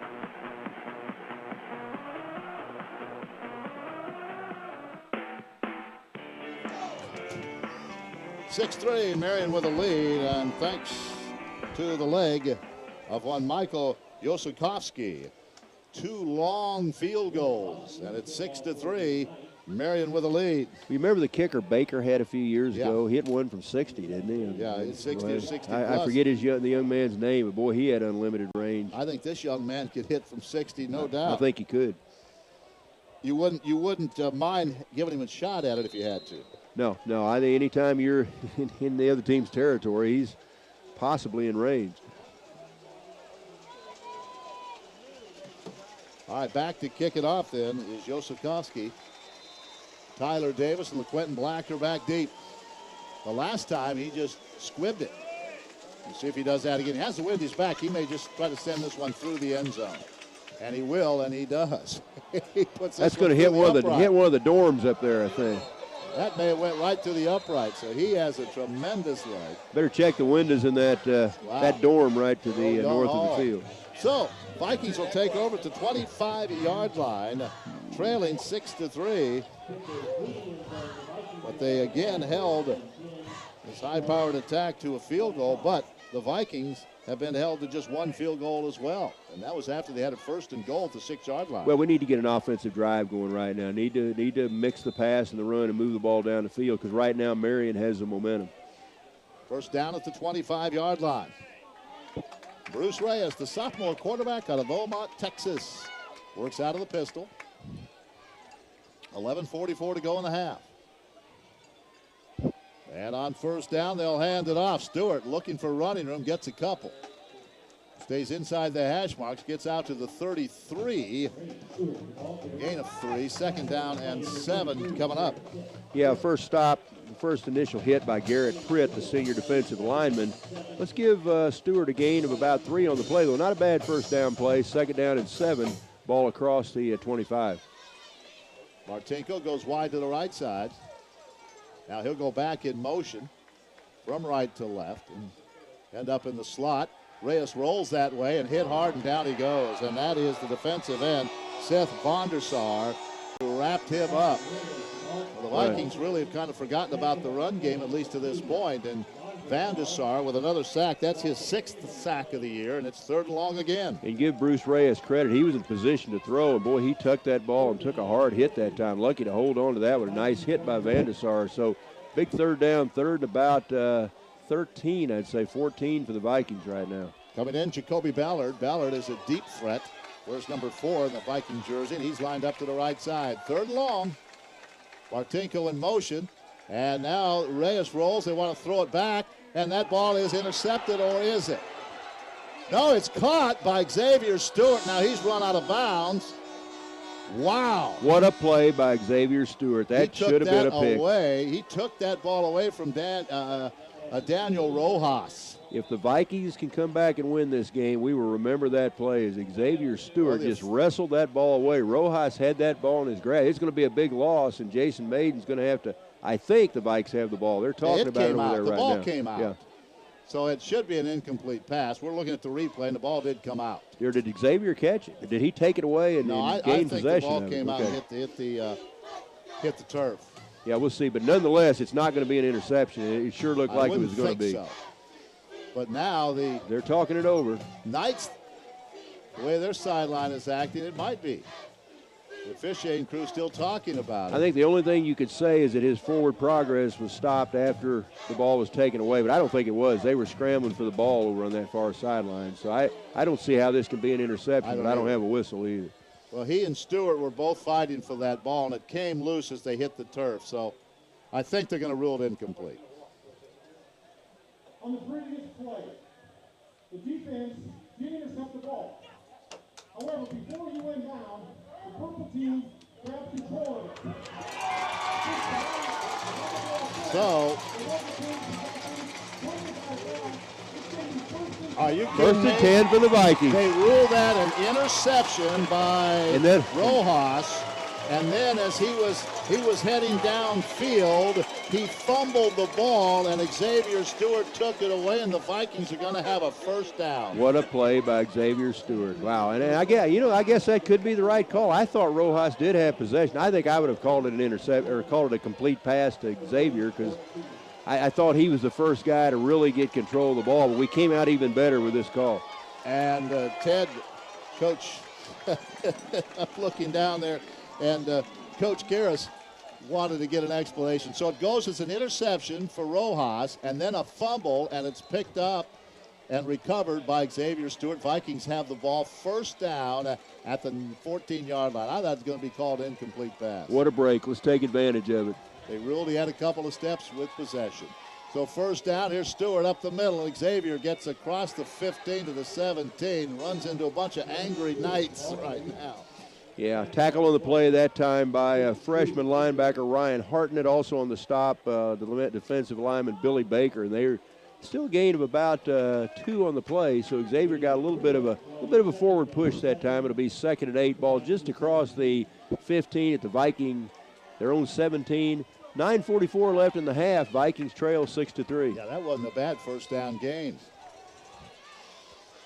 (6-3), Marian with a lead, and thanks to the leg of one Michael Yoshikowski. 2 long field goals, and it's 6-3. Marian with a lead. You remember the kicker Baker had a few years ago? He hit one from 60, didn't he? Yeah, it's 60 or 60 I forget the young man's name, but boy, he had unlimited range. I think this young man could hit from 60, no doubt. I think he could. You wouldn't mind giving him a shot at it if you had to. No. I think anytime you're in the other team's territory, he's possibly in range. All right, back to kick it off then is Yoshikowski. Tyler Davis and LaQuentin Black are back deep. The last time he just squibbed it. Let's see if he does that again. He has the wind at his back. He may just try to send this one through the end zone. And he will, and he does. He puts That's going to hit one of the dorms up there, I think. That may have went right to the upright, so he has a tremendous leg. Better check the windows in that dorm right to the north of the field. So Vikings will take over at the 25-yard line, trailing 6-3. But they again held this high-powered attack to a field goal, but the Vikings have been held to just one field goal as well. And that was after they had a 1st and goal at the 6-yard line. Well, we need to get an offensive drive going right now. Need to mix the pass and the run and move the ball down the field, because right now Marian has the momentum. First down at the 25-yard line. Bruce Reyes, the sophomore quarterback out of Beaumont, Texas, works out of the pistol. 11:44 to go in the half. And on first down, they'll hand it off. Stewart looking for running room, gets a couple. Stays inside the hash marks, gets out to the 33. Gain of 3, second down and 7 coming up. Yeah, first initial hit by Garrett Pritt, the senior defensive lineman. Let's give Stewart a gain of about 3 on the play, though. Not a bad first down play. Second down and 7, ball across the 25. Martinko goes wide to the right side. Now he'll go back in motion from right to left and end up in the slot. Reyes rolls that way and hit hard, and down he goes. And that is the defensive end, Seth Vondersar, who wrapped him up. Well, the Vikings really have kind of forgotten about the run game, at least to this point, and Van der Sar with another sack. That's his 6th sack of the year, and it's 3rd and long again. And give Bruce Reyes credit. He was in position to throw, and boy, he tucked that ball and took a hard hit that time. Lucky to hold on to that with a nice hit by Van der Sar. So big 3rd down, 3rd and about 13, I'd say 14 for the Vikings right now. Coming in, Jacoby Ballard. Ballard is a deep threat. Where's number 4 in the Viking jersey? And he's lined up to the right side. 3rd and long. Martinko in motion. And now Reyes rolls. They want to throw it back. And that ball is intercepted, or is it? No, it's caught by Xavier Stewart. Now he's run out of bounds. Wow. What a play by Xavier Stewart. That should have been a pick. He took that ball away from Daniel Rojas. If the Vikings can come back and win this game, we will remember that play as Xavier Stewart just wrestled that ball away. Rojas had that ball in his grasp. It's going to be a big loss, and Jason Maiden's going to have to, I think the Vikes have the ball. They're talking about it over there right now. The ball came out. Yeah. So it should be an incomplete pass. We're looking at the replay, and the ball did come out. Or did Xavier catch it? Or did he take it away and gain possession? I think the ball came out and hit the turf. Yeah, we'll see. But nonetheless, it's not going to be an interception. It sure looked like it was going to be. So. But now they're talking it over. Knights, the way their sideline is acting, it might be. The officiating crew still talking about it. I think the only thing you could say is that his forward progress was stopped after the ball was taken away, but I don't think it was. They were scrambling for the ball over on that far sideline. So I don't see how this can be an interception, but I don't have a whistle either. Well, he and Stewart were both fighting for that ball, and it came loose as they hit the turf. So I think they're going to rule it incomplete. On the previous play, the defense did intercept the ball. However, before he went down, the purple team grabbed control of it. So, are you kidding me? 1st and 10 for the Vikings. They ruled that an interception by Rojas. And then as he was heading downfield, he fumbled the ball, and Xavier Stewart took it away, and the Vikings are going to have a 1st down. What a play by Xavier Stewart. Wow. And I guess that could be the right call. I thought Rojas did have possession. I think I would have called it an intercept or called it a complete pass to Xavier because I thought he was the first guy to really get control of the ball, but we came out even better with this call. And Ted, Coach, I'm looking down there. And Coach Karras wanted to get an explanation. So it goes as an interception for Rojas and then a fumble, and it's picked up and recovered by Xavier Stewart. Vikings have the ball 1st down at the 14-yard line. I thought it was going to be called incomplete pass. What a break. Let's take advantage of it. They ruled he had a couple of steps with possession. So 1st down, here's Stewart up the middle. Xavier gets across the 15 to the 17, runs into a bunch of angry Knights right now. Yeah, tackle on the play that time by freshman linebacker Ryan Hartnett. Also on the stop, the defensive lineman Billy Baker. And they're still a gain of about 2 on the play. So Xavier got a little bit of a forward push that time. It'll be 2nd and 8, ball just across the 15 at the Viking, their own 17. 9:44 left in the half. Vikings trail 6-3. Yeah, that wasn't a bad 1st down gain.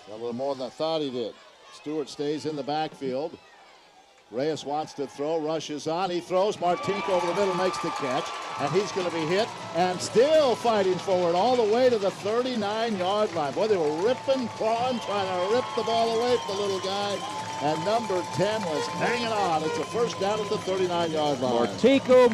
Got a little more than I thought he did. Stewart stays in the backfield. Reyes wants to throw, rushes on, he throws, Martinko over the middle makes the catch, and he's going to be hit, and still fighting forward all the way to the 39-yard line. Boy, they were ripping, clawing, trying to rip the ball away from the little guy, and number 10 was hanging on. It's a 1st down at the 39-yard line. Martinko.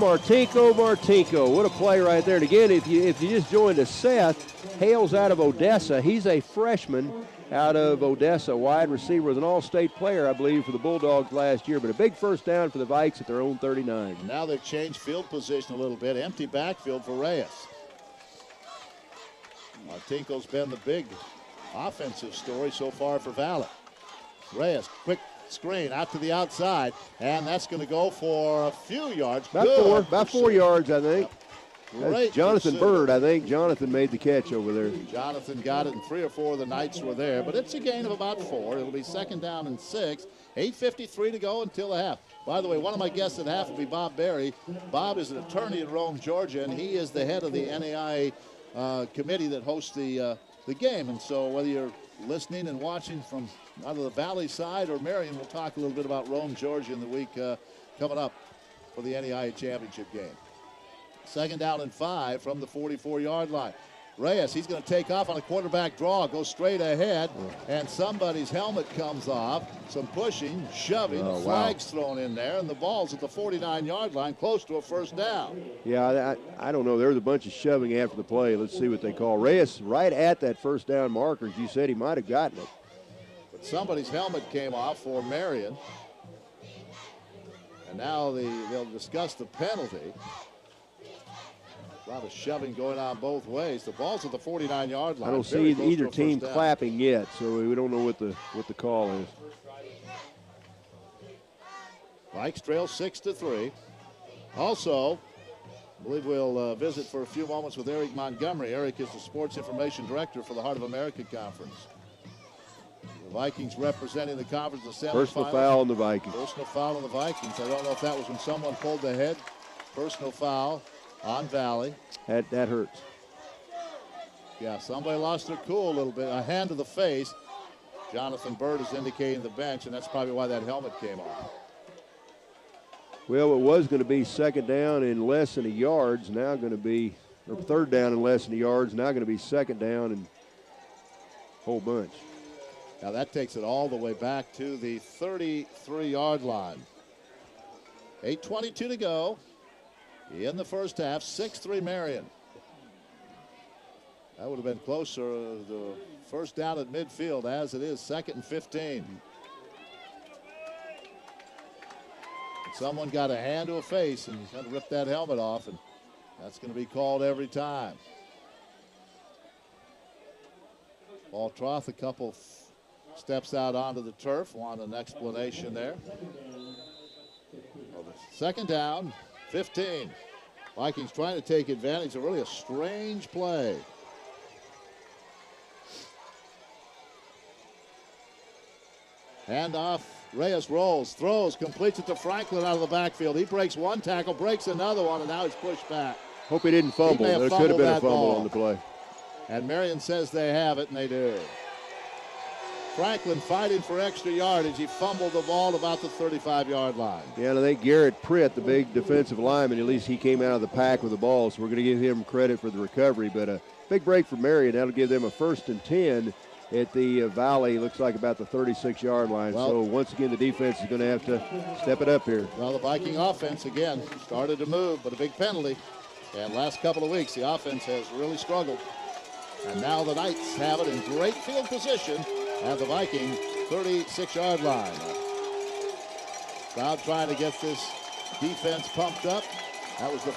What a play right there. And again, if you just joined us, Seth hails out of Odessa. He's a freshman out of Odessa, wide receiver, was an all-state player, I believe, for the Bulldogs last year, but a big 1st down for the Vikes at their own 39. Now they've changed field position a little bit. Empty backfield for Reyes. Martinko's been the big offensive story so far for Valley. Reyes, quick screen out to the outside, and that's going to go for a few yards. About 4 yards, I think. Jonathan pursuit. Bird, I think. Jonathan made the catch over there. Jonathan got it, and 3 or 4 of the Knights were there. But it's a gain of about 4. It'll be 2nd down and 6. 8:53 to go until the half. By the way, one of my guests at half will be Bob Berry. Bob is an attorney in Rome, Georgia, and he is the head of the NAIA committee that hosts the game. And so whether you're listening and watching from either the Valley side or Marian, we'll talk a little bit about Rome, Georgia in the week coming up for the NAIA championship game. 2nd down and 5 from the 44-yard line. Reyes, he's going to take off on a quarterback draw, go straight ahead, and somebody's helmet comes off. Some pushing, shoving, flags thrown in there, and the ball's at the 49-yard line, close to a first down. Yeah, I don't know. There was a bunch of shoving after the play. Let's see what they call. Reyes right at that first down marker. As you said, he might have gotten it. But somebody's helmet came off for Marian. And now they'll discuss the penalty. A lot of shoving going on both ways. The ball's at the 49-yard line. I don't see either team clapping yet, so we don't know what the call is. Vikes trail 6-3. Also, I believe we'll visit for a few moments with Eric Montgomery. Eric is the Sports Information Director for the Heart of America Conference. The Vikings representing the conference in the semifinals. Personal foul on the Vikings. Personal foul on the Vikings. I don't know if that was when someone pulled the head. Personal foul on Valley. That hurts. Yeah, somebody lost their cool a little bit. A hand to the face. Jonathan Bird is indicating the bench, and that's probably why that helmet came off. Well, it was going to be second down in less than a yard. It's now going to be, or third down in less than a yard. It's now going to be second down and a whole bunch. Now that takes it all the way back to the 33-yard line. 8:22 to go in the first half. 6-3 Marian. That would have been closer. The first down at midfield as it is, 2nd and 15. Someone got a hand to a face and he's going to rip that helmet off, and that's going to be called every time. Paul Troth, a couple steps out onto the turf. Want an explanation there. Well, second down, 15. Vikings trying to take advantage of really a strange play. Handoff. Reyes rolls, throws, completes it to Franklin out of the backfield. He breaks one tackle, breaks another one, and now he's pushed back. Hope he didn't fumble. There could have been a fumble on the play. And Marian says they have it, and they do. Franklin fighting for extra yardage. He fumbled the ball about the 35-yard line. Yeah, and I think Garrett Pritt, the big defensive lineman, at least he came out of the pack with the ball, so we're going to give him credit for the recovery. But a big break for Marian. That'll give them a 1st and 10 at the Valley. Looks like about the 36-yard line. Well, so once again, the defense is going to have to step it up here. Well, the Viking offense, again, started to move, but a big penalty. And last couple of weeks, the offense has really struggled. And now the Knights have it in great field position at the Viking 36-yard line. Crowd trying to get this defense pumped up. That was the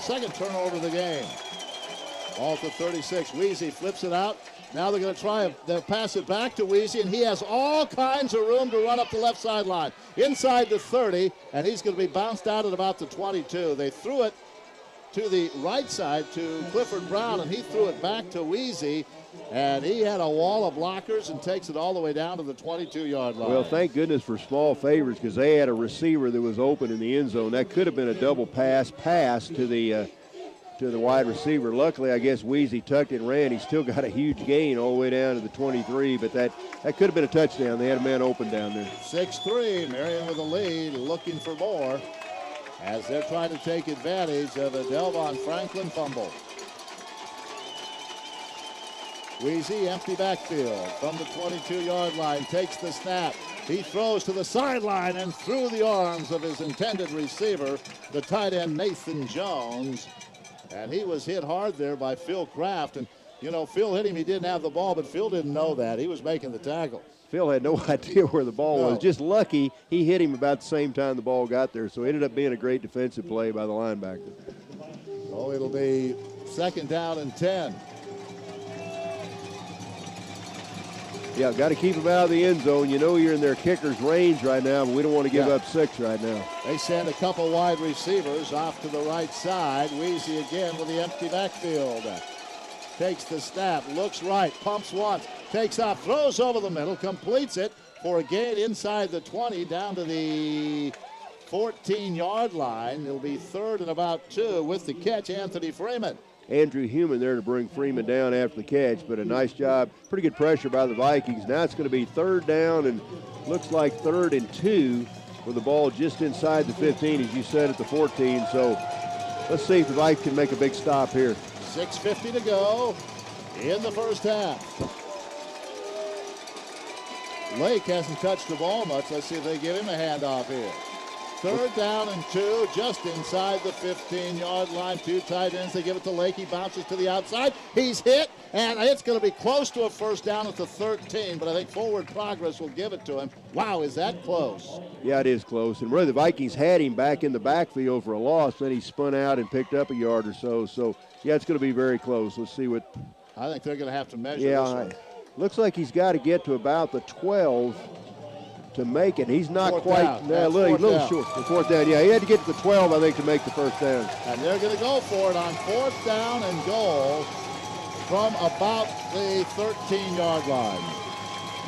second turnover of the game. Ball to 36. Weezy flips it out. Now they're going to try to pass it back to Weezy, and he has all kinds of room to run up the left sideline. Inside the 30, and he's going to be bounced out at about the 22. They threw it to the right side to Clifford Brown, and he threw it back to Weezy, and he had a wall of blockers and takes it all the way down to the 22-yard line. Well, thank goodness for small favors, because they had a receiver that was open in the end zone. That could have been a double pass to the wide receiver. Luckily, I guess Weezy tucked it and ran. He still got a huge gain all the way down to the 23, but that could have been a touchdown. They had a man open down there. 6-3, Marian with a lead, looking for more as they're trying to take advantage of a Delvon Franklin fumble. Weezy, empty backfield from the 22-yard line, takes the snap. He throws to the sideline and through the arms of his intended receiver, the tight end Nathan Jones. And he was hit hard there by Phil Kraft. And, you know, Phil hit him. He didn't have the ball, but Phil didn't know that. He was making the tackle. Phil had no idea where the ball was. Just lucky he hit him about the same time the ball got there. So it ended up being a great defensive play by the linebacker. Oh, it'll be second down and 10. Yeah, got to keep them out of the end zone. You know you're in their kicker's range right now, but we don't want to give up 6 right now. They send a couple wide receivers off to the right side. Weezy again with the empty backfield. Takes the snap, looks right, pumps once, takes off, throws over the middle, completes it for a gain inside the 20 down to the 14-yard line. It'll be 3rd and about 2 with the catch, Anthony Freeman. Andrew Human there to bring Freeman down after the catch, but a nice job. Pretty good pressure by the Vikings. Now it's going to be 3rd down and looks like 3rd and 2 with the ball just inside the 15, as you said, at the 14. So let's see if the Vikings can make a big stop here. 6:50 to go in the first half. Lake hasn't touched the ball much. Let's see if they give him a handoff here. 3rd down and 2, just inside the 15-yard line. 2 tight ends. They give it to Lake. He bounces to the outside. He's hit, and it's going to be close to a first down at the 13, but I think forward progress will give it to him. Wow, is that close? Yeah, it is close. And really, the Vikings had him back in the backfield for a loss. Then he spun out and picked up a yard or so. So, yeah, it's going to be very close. Let's see what. I think they're going to have to measure this one. Looks like he's got to get to about the 12 to make it. He's not Fourth quite down. a little short. The 4th down, yeah, he had to get to the 12, I think, to make the first down. And they're going to go for it on 4th down and goal from about the 13-yard line.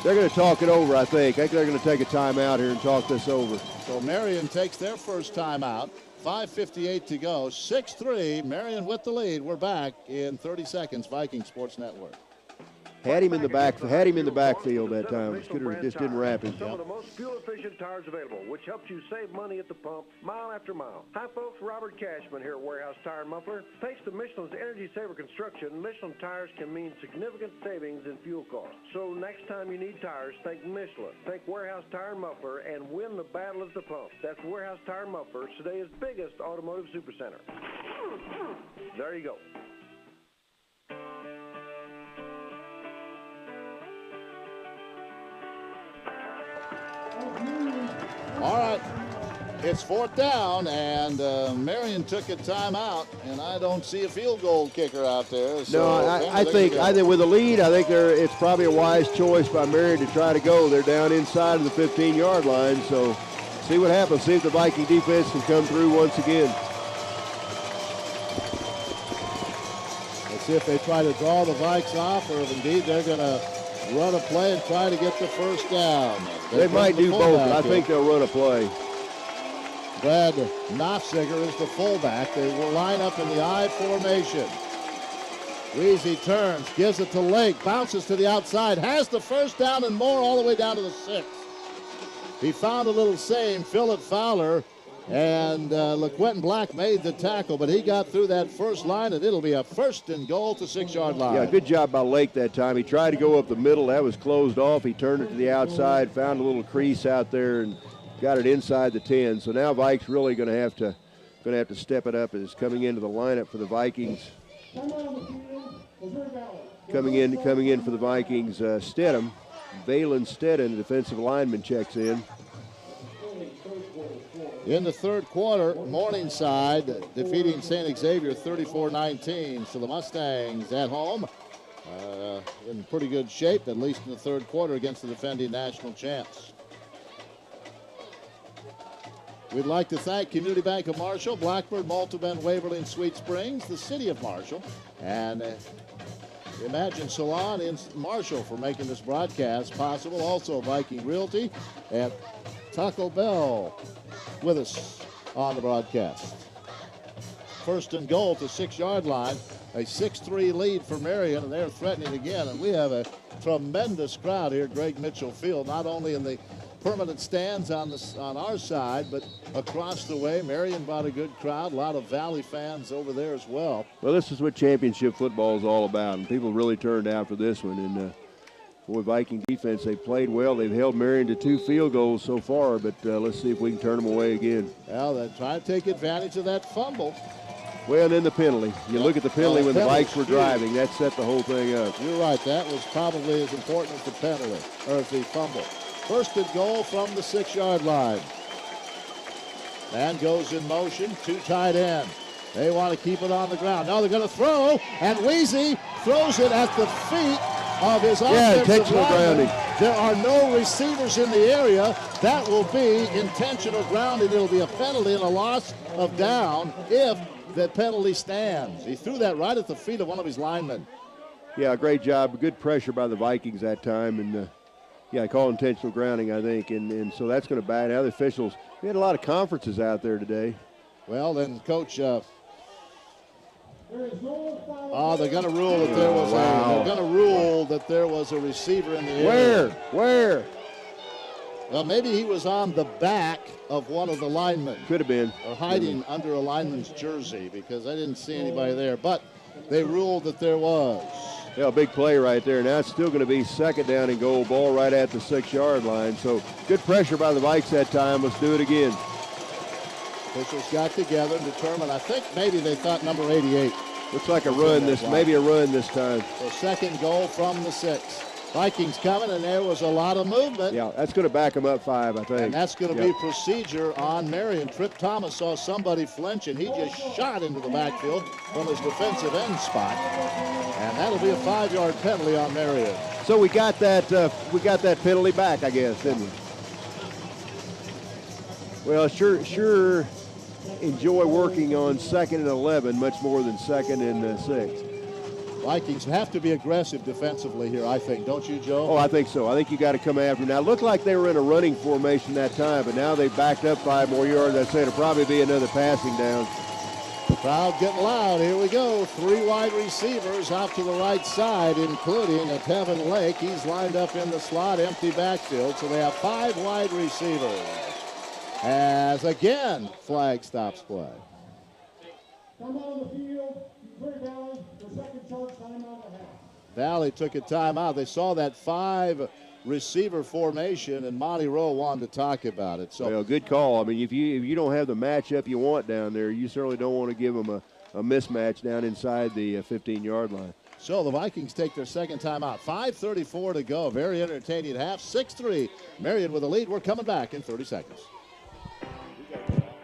They're going to talk it over, I think. I think they're going to take a timeout here and talk this over. So Marian takes their first timeout. 5:58 to go. 6-3. Marian with the lead. We're back in 30 seconds. Viking Sports Network. Had him in the backfield that time. Just didn't wrap him. Some of the most fuel-efficient tires available, which helps you save money at the pump mile after mile. Hi, folks. Robert Cashman here at Warehouse Tire and Muffler. Thanks to Michelin's Energy Saver construction, Michelin tires can mean significant savings in fuel costs. So next time you need tires, think Michelin. Think Warehouse Tire and Muffler and win the battle at the pump. That's Warehouse Tire and Muffler, today's biggest automotive supercenter. There you go. All right, it's 4th down, and Marian took a timeout, and I don't see a field goal kicker out there. So no, I think with the lead, I think it's probably a wise choice by Marian to try to go. They're down inside of the 15-yard line, so see what happens. See if the Viking defense can come through once again. Let's see if they try to draw the Vikes off, or if indeed they're going to run a play and try to get the first down. They might do both, but I think they'll run a play. Brad Knopfziger is the fullback. They will line up in the I formation. Weezy turns, gives it to Lake, bounces to the outside, has the first down and more all the way down to the 6. He found a little seam. Philip Fowler and LaQuentin Black made the tackle, but he got through that first line, and it'll be a 1st and goal to 6-yard line. Yeah, good job by Lake that time. He tried to go up the middle. That was closed off. He turned it to the outside, found a little crease out there, and got it inside the 10. So now Vikes really going to have to step it up as coming into the lineup for the Vikings. Coming in for the Vikings, Stedham. Valen Stedham, defensive lineman, checks in. In the 3rd quarter, Morningside defeating St. Xavier 34-19. So the Mustangs at home in pretty good shape, at least in the 3rd quarter, against the defending national champs. We'd like to thank Community Bank of Marshall, Blackbird, Malta Bend, Waverly, and Sweet Springs, the City of Marshall, and Imagine Salon in Marshall for making this broadcast possible. Also Viking Realty and Taco Bell with us on the broadcast. 1st and goal to 6-yard line. A 6-3 lead for Marian, and they're threatening again. And we have a tremendous crowd here at Greg Mitchell Field, not only in the permanent stands on our side, but across the way. Marian brought a good crowd. A lot of Valley fans over there as well. Well, this is what championship football is all about, and people really turned out for this one. And boy, Viking defense, they played well. They've held Marian to 2 field goals so far, but let's see if we can turn them away again. Well, they're trying to take advantage of that fumble. Well, and then the penalty. You look at the penalty when the Vikes were driving. That set the whole thing up. You're right. That was probably as important as the penalty, or as the fumble. 1st and goal from the 6-yard line. Man goes in motion, 2 tight end. They want to keep it on the ground. Now they're going to throw, and Weezy throws it at the feet of his offensive lineman. There are no receivers in the area. That will be intentional grounding. It'll be a penalty and a loss of down if that penalty stands. He threw that right at the feet of one of his linemen. Yeah, great job. Good pressure by the Vikings that time. And, I call intentional grounding, I think. And so that's going to back. Now the officials, we had a lot of conferences out there today. Well, then, Coach, they're going to rule that there was they're going to rule that there was a receiver in the area. Where? Well, maybe he was on the back of one of the linemen. Could have been. Or hiding under a lineman's jersey, because I didn't see anybody there. But they ruled that there was. Yeah, big play right there. Now it's still going to be second down and goal, ball right at the 6-yard line. So good pressure by the Vikes that time. Let's do it again. Officials got together and determined, I think maybe they thought number 88. Looks like a run maybe a run this time. So second goal from the 6. Vikings coming, and there was a lot of movement. Yeah, that's going to back them up 5, I think. And that's going to be procedure on Marian. Trip Thomas saw somebody flinch, and he just shot into the backfield from his defensive end spot. And that'll be a 5-yard penalty on Marian. So we got that penalty back, I guess, didn't we? Well, sure enjoy working on 2nd and 11 much more than 2nd and 6. Vikings have to be aggressive defensively here, I think. Don't you, Joe? Oh, I think so. I think you got to come after him. Now, it looked like they were in a running formation that time, but now they backed up 5 more yards. I'd say it'll probably be another passing down. The crowd getting loud. Here we go. 3 wide receivers out to the right side, including a Tevin Lake. He's lined up in the slot, empty backfield. So they have 5 wide receivers. As again, flag stops play. Come on the field. Clear Valley for second charge timeout and a half. Valley took a timeout. They saw that 5 receiver formation, and Monty Rowe wanted to talk about it. So, well, good call. I mean, if you don't have the matchup you want down there, you certainly don't want to give them a mismatch down inside the 15-yard line. So the Vikings take their second timeout. 5:34 to go. Very entertaining half. 6-3. Marian with a lead. We're coming back in 30 seconds.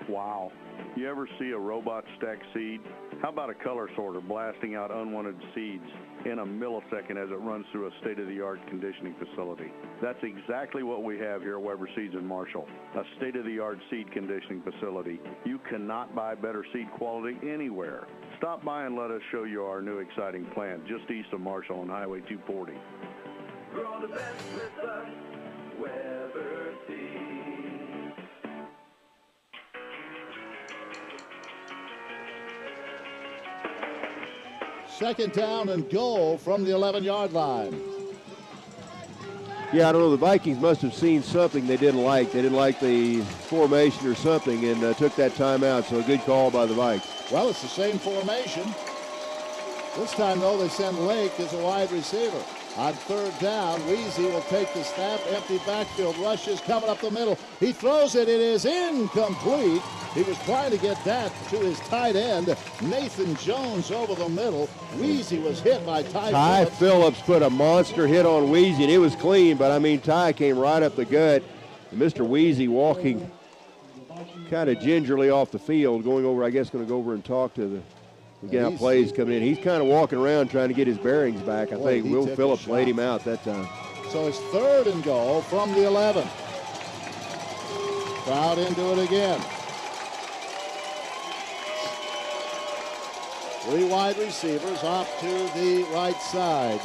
Wow. You ever see a robot stack seed? How about a color sorter blasting out unwanted seeds in a millisecond as it runs through a state-of-the-art conditioning facility? That's exactly what we have here at Weber Seeds in Marshall, a state-of-the-art seed conditioning facility. You cannot buy better seed quality anywhere. Stop by and let us show you our new exciting plant just east of Marshall on Highway 240. Grow the best with us, Weber Seeds. Second down and goal from the 11-yard line. Yeah, I don't know. The Vikings must have seen something they didn't like. They didn't like the formation or something and took that timeout, so a good call by the Vikes. Well, it's the same formation. This time, though, they send Lake as a wide receiver. On third down, Weezy will take the snap. Empty backfield rushes coming up the middle. He throws it. It is incomplete. He was trying to get that to his tight end, Nathan Jones, over the middle. Weezy was hit by Ty Phillips put a monster hit on Weezy, and it was clean, but, I mean, Ty came right up the gut. And Mr. Weezy walking kind of gingerly off the field, going over, I guess, going to go over and talk to the how plays coming in. He's kind of walking around trying to get his bearings back. I think Will Phillips laid him out that time. So it's third and goal from the 11. Crowd into it again. 3 wide receivers off to the right side.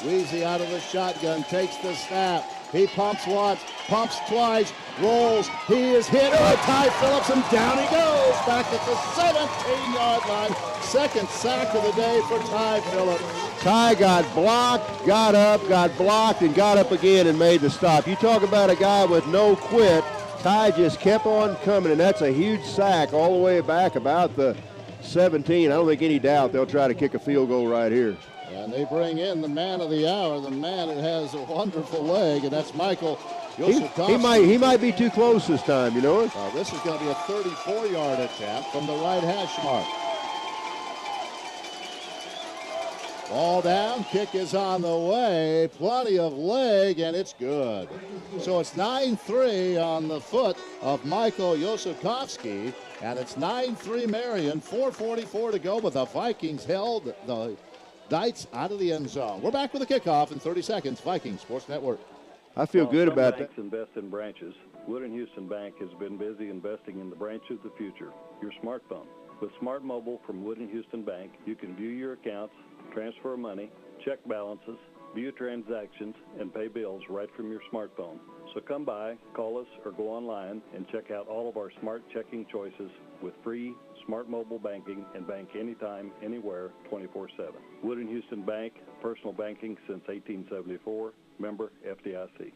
Weezy out of the shotgun, takes the snap. He pumps once, pumps twice, rolls. He is hit by Ty Phillips, and down he goes back at the 17-yard line. Second sack of the day for Ty Phillips. Ty got blocked, got up, got blocked, and got up again and made the stop. You talk about a guy with no quit. Ty just kept on coming, and that's a huge sack all the way back about the 17. I don't think any doubt they'll try to kick a field goal right here. And they bring in the man of the hour, the man who has a wonderful leg, and that's Michael Yosakowski. He might be too close this time, you know it? This is going to be a 34-yard attempt from the right hash mark. Ball down, kick is on the way, plenty of leg, and it's good. So it's 9-3 on the foot of Michael Yosakowski, and it's 9-3 Marian, 4:44 to go, but the Vikings held the Dites out of the end zone. We're back with a kickoff in 30 seconds. Vikings Sports Network. I feel good about that. Banks invest in branches. Wood & Houston Bank has been busy investing in the branch of the future, your smartphone. With Smart Mobile from Wood & Houston Bank, you can view your accounts, transfer money, check balances, view transactions, and pay bills right from your smartphone. So come by, call us, or go online and check out all of our smart checking choices with free Smart Mobile banking and bank anytime, anywhere, 24/7. Wood & Houston Bank, personal banking since 1874, member FDIC.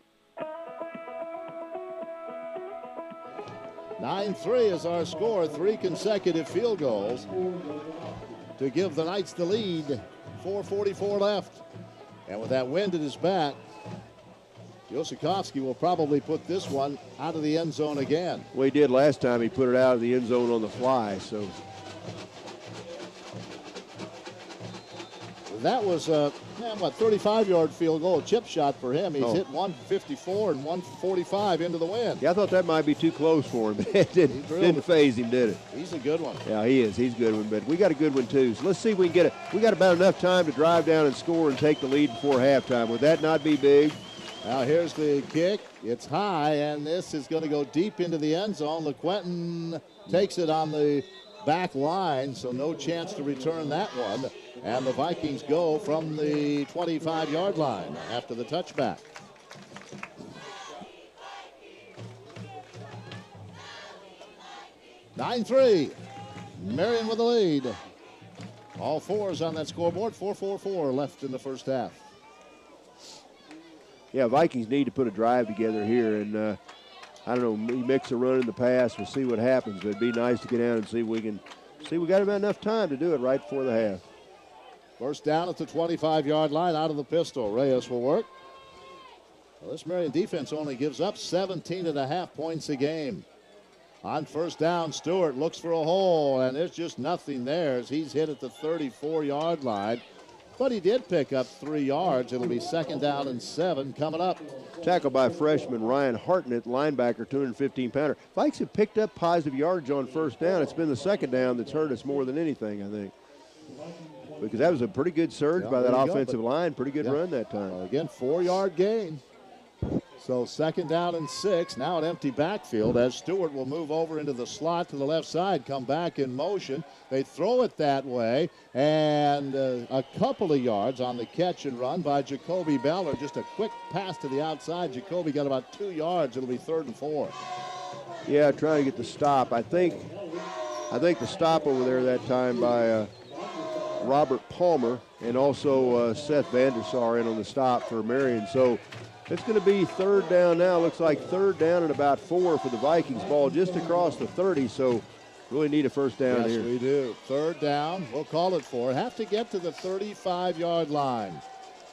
9-3 is our score, 3 consecutive field goals. to give the Knights the lead. 4:44 left. And with that wind at his back, Yosikowski will probably put this one out of the end zone again. Well, he did last time. He put it out of the end zone on the fly. So that was a 35-yard field goal, chip shot for him. He's hit 154 and 145 into the wind. Yeah, I thought that might be too close for him. It didn't phase him, did it? He's a good one. Yeah, he is. He's a good one, but we got a good one too. So let's see if we can get it. We got about enough time to drive down and score and take the lead before halftime. Would that not be big? Now here's the kick. It's high, and this is going to go deep into the end zone. LeQuentin takes it on the back line, so no chance to return that one. And the Vikings go from the 25-yard line after the touchback. (9-3). Marian with the lead. All fours on that scoreboard. 4:44 left in the first half. Yeah, Vikings need to put a drive together here, and I don't know, mix a run in the pass. We'll see what happens. But it'd be nice to get down and see if we can see we got about enough time to do it right before the half. First down at the 25-yard line out of the pistol. Reyes will work. Well, this Marian defense only gives up 17.5 points a game. On first down, Stewart looks for a hole, and there's just nothing there as he's hit at the 34-yard line. But he did pick up 3 yards. It'll be second down and 7 coming up. Tackled by freshman Ryan Hartnett, linebacker, 215-pounder. Vikes have picked up positive yardage on first down. It's been the second down that's hurt us more than anything, I think. Because that was a pretty good surge by that offensive line. Pretty good run that time. Again, 4-yard gain. So second down and 6. Now an empty backfield as Stewart will move over into the slot to the left side, come back in motion. They throw it that way, and a couple of yards on the catch and run by Jacoby Beller. Just a quick pass to the outside. Jacoby got about 2 yards. It'll be 3rd and 4. Yeah, trying to get the stop. I think the stop over there that time by Robert Palmer and also Seth Vandersar in on the stop for Marian. So it's going to be third down now. Looks like third down and about 4 for the Vikings. Ball just across the 30, so really need a first down here. Yes, we do. Third down. We'll call it 4. Have to get to the 35-yard line.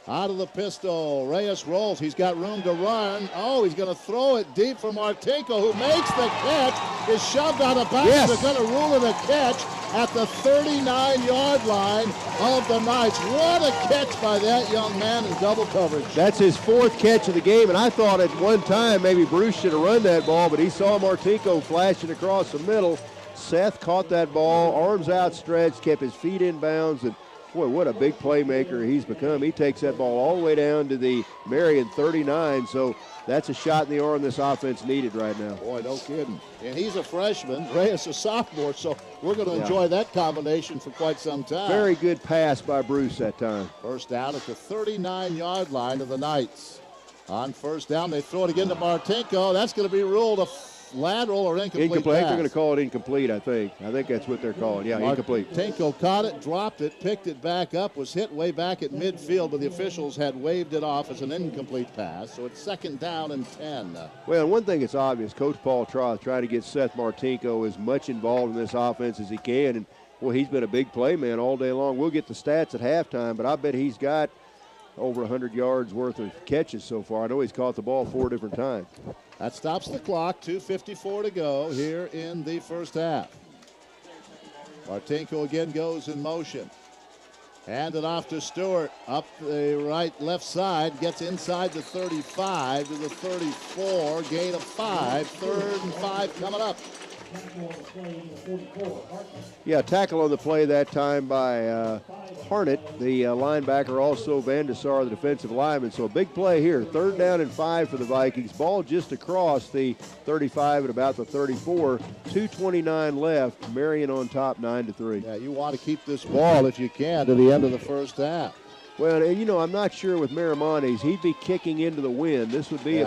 Out of the pistol. Reyes rolls. He's got room to run. Oh, he's going to throw it deep for Martinko, who makes the catch. Is shoved out of bounds. Yes. They're going to rule it a catch at the 39-yard line of the Knights. What a catch by that young man in double coverage. That's his 4th catch of the game, and I thought at one time maybe Bruce should have run that ball, but he saw Martinko flashing across the middle. Seth caught that ball, arms outstretched, kept his feet in bounds, and boy, what a big playmaker he's become. He takes that ball all the way down to the Marian 39, so that's a shot in the arm this offense needed right now. Boy, no kidding. And he's a freshman, Reyes a sophomore, so we're going to enjoy that combination for quite some time. Very good pass by Bruce that time. First down at the 39-yard line of the Knights. On first down, they throw it again to Martinko. That's going to be ruled a lateral or incomplete Incomplete. pass. I think they're going to call it incomplete, I think. I think that's what they're calling. Yeah, incomplete. Martinko caught it, dropped it, picked it back up, was hit way back at midfield, but the officials had waved it off as an incomplete pass. So it's second down and 10. Well, one thing that's obvious, Coach Paul Troth trying to get Seth Martinko as much involved in this offense as he can. And, well, he's been a big play man all day long. We'll get the stats at halftime, but I bet he's got over 100 yards worth of catches so far. I know he's caught the ball 4 different times. That stops the clock. 2:54 to go here in the first half. Martinko again goes in motion. Handed off to Stewart. Up the left side. Gets inside the 35 to the 34. Gain of 5. 3rd and 5 coming up. Yeah, tackle on the play that time by Harnett, the linebacker, also Vandersar, the defensive lineman. So a big play here. 3rd down and 5 for the Vikings. Ball just across the 35 at about the 34. 2:29 left. Marian on top, 9-3. Yeah, you want to keep this ball if you can to the end of the first half. Well, and I'm not sure with Marimontes, he'd be kicking into the wind. This would be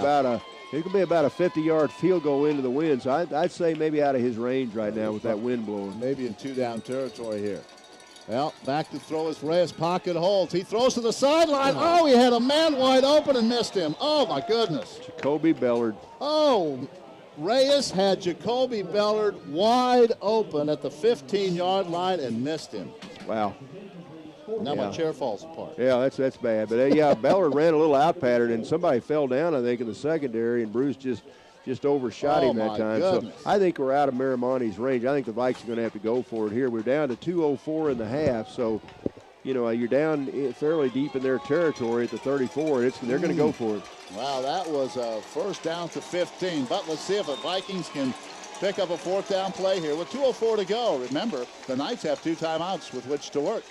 it could be about a 50-yard field goal into the wind. So I'd say maybe out of his range right now with that wind blowing. Maybe in 2-down territory here. Well, back to throw is Reyes. Pocket holds. He throws to the sideline. Oh, he had a man wide open and missed him. Oh, my goodness. Jacoby Bellard. Oh, Reyes had Jacoby Bellard wide open at the 15-yard line and missed him. Wow. Now my chair falls apart. Yeah, that's bad. But yeah, Ballard ran a little out pattern, and somebody fell down, I think, in the secondary, and Bruce just overshot him that time. Goodness. So I think we're out of Miramonte's range. I think the Vikes are going to have to go for it here. We're down to 2:04 in the half, so you're down fairly deep in their territory at the 34. They're going to go for it. Wow, that was a first down to 15. But let's see if the Vikings can pick up a fourth down play here with 2:04 to go. Remember, the Knights have 2 timeouts with which to work.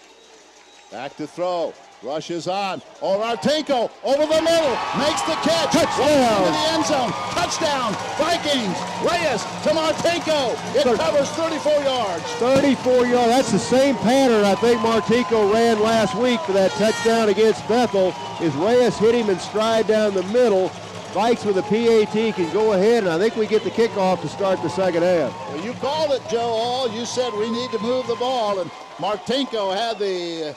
Back to throw. Rushes on. Martinko over the middle. Makes the catch. Touchdown. Into the end zone. Touchdown. Vikings. Reyes to Martinko. It covers 34 yards. 34 yards. That's the same pattern I think Martinko ran last week for that touchdown against Bethel. Is Reyes hit him in stride down the middle. Vikes with a PAT can go ahead, and I think we get the kickoff to start the second half. Well, you called it, Joe Hall. You said we need to move the ball, and Martinko had the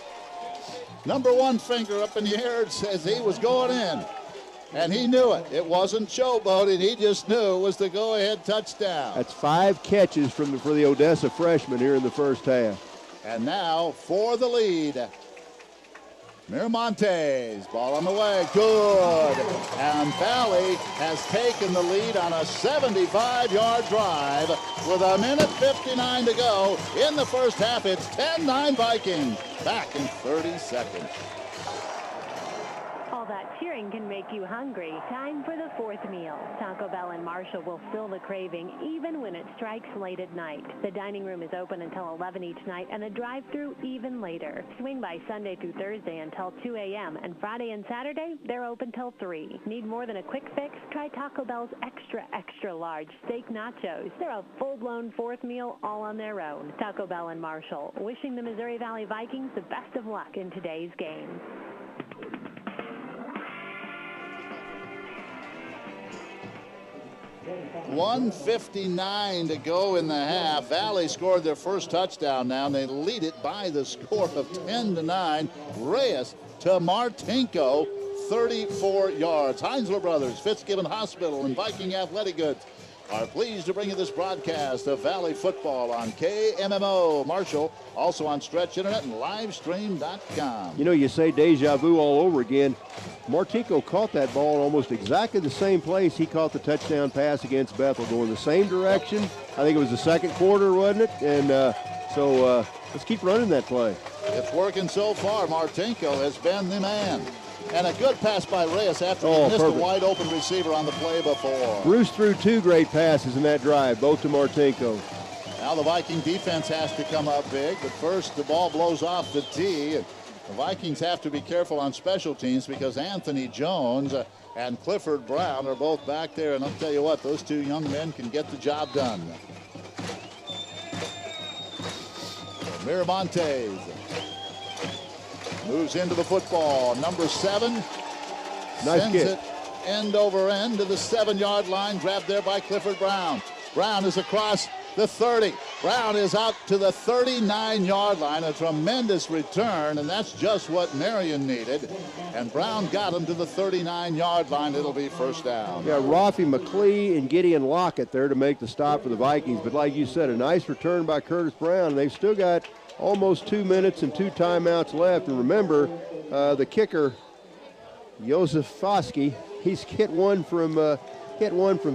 number 1 finger up in the air. It says he was going in, and he knew it. It wasn't showboating. He just knew it was the go-ahead touchdown. That's 5 catches for the Odessa freshman here in the first half. And now for the lead. Miramontes, ball on the way, good. And Valley has taken the lead on a 75-yard drive with 1:59 to go in the first half. It's 10-9 Vikings, back in 30 seconds. All that cheering can make you hungry. Time for the 4th meal. Taco Bell and Marshall will fill the craving even when it strikes late at night. The dining room is open until 11 each night and the drive-thru even later. Swing by Sunday through Thursday until 2 a.m. and Friday and Saturday, they're open till 3. Need more than a quick fix? Try Taco Bell's extra large steak nachos. They're a full-blown 4th meal all on their own. Taco Bell and Marshall, wishing the Missouri Valley Vikings the best of luck in today's game. 1:59 to go in the half. Valley scored their first touchdown now, and they lead it by the score of 10-9. Reyes to Martinko, 34 yards. Heinzler Brothers, Fitzgibbon Hospital, and Viking Athletic Goods are pleased to bring you this broadcast of Valley football on KMMO Marshall, also on Stretch Internet and Livestream.com. You say deja vu all over again. Martinko caught that ball in almost exactly the same place he caught the touchdown pass against Bethel, going the same direction. I think it was the second quarter, wasn't it? And so let's keep running that play. It's working so far. Martinko has been the man. And a good pass by Reyes after he missed a wide open receiver on the play before. Bruce threw 2 great passes in that drive, both to Martinko. Now the Viking defense has to come up big, but first the ball blows off the tee. The Vikings have to be careful on special teams because Anthony Jones and Clifford Brown are both back there, and I'll tell you what, those 2 young men can get the job done. Miramontes moves into the football. Number 7 nice sends kick. it end over end to the 7-yard line, grabbed there by Clifford Brown. Brown is across the 30. Brown is out to the 39-yard line. A tremendous return, and that's just what Marian needed. And Brown got him to the 39-yard line. It'll be first down. Yeah, Rafi McLee and Gideon Lockett there to make the stop for the Vikings. But like you said, a nice return by Curtis Brown. They've still got almost 2 minutes and 2 timeouts left. And remember, the kicker, Josef Foskey, he's hit one from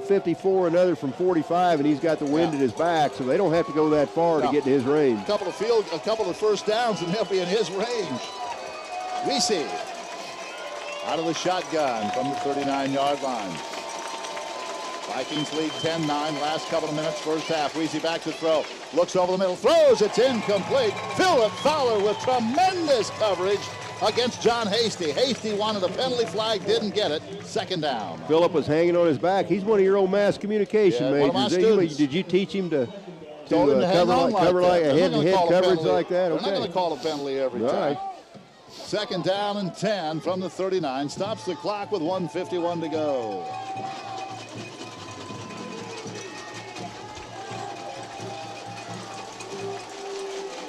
54, another from 45, and he's got the wind at his back, so they don't have to go that far to get in his range. A couple of first downs, and they'll be in his range. Weesey out of the shotgun from the 39-yard line. Vikings lead 10-9, last couple of minutes, first half. Weesey back to throw. Looks over the middle, throws, it's incomplete. Philip Fowler with tremendous coverage against John Hasty. Hasty wanted a penalty flag, didn't get it. Second down. Philip was hanging on his back. He's one of your old mass communication majors. One of my students. Did you teach him to cover like a head-to-head coverage like that? They're not going to call a penalty every time. Right. Second down and 10 from the 39. Stops the clock with 1:51 to go.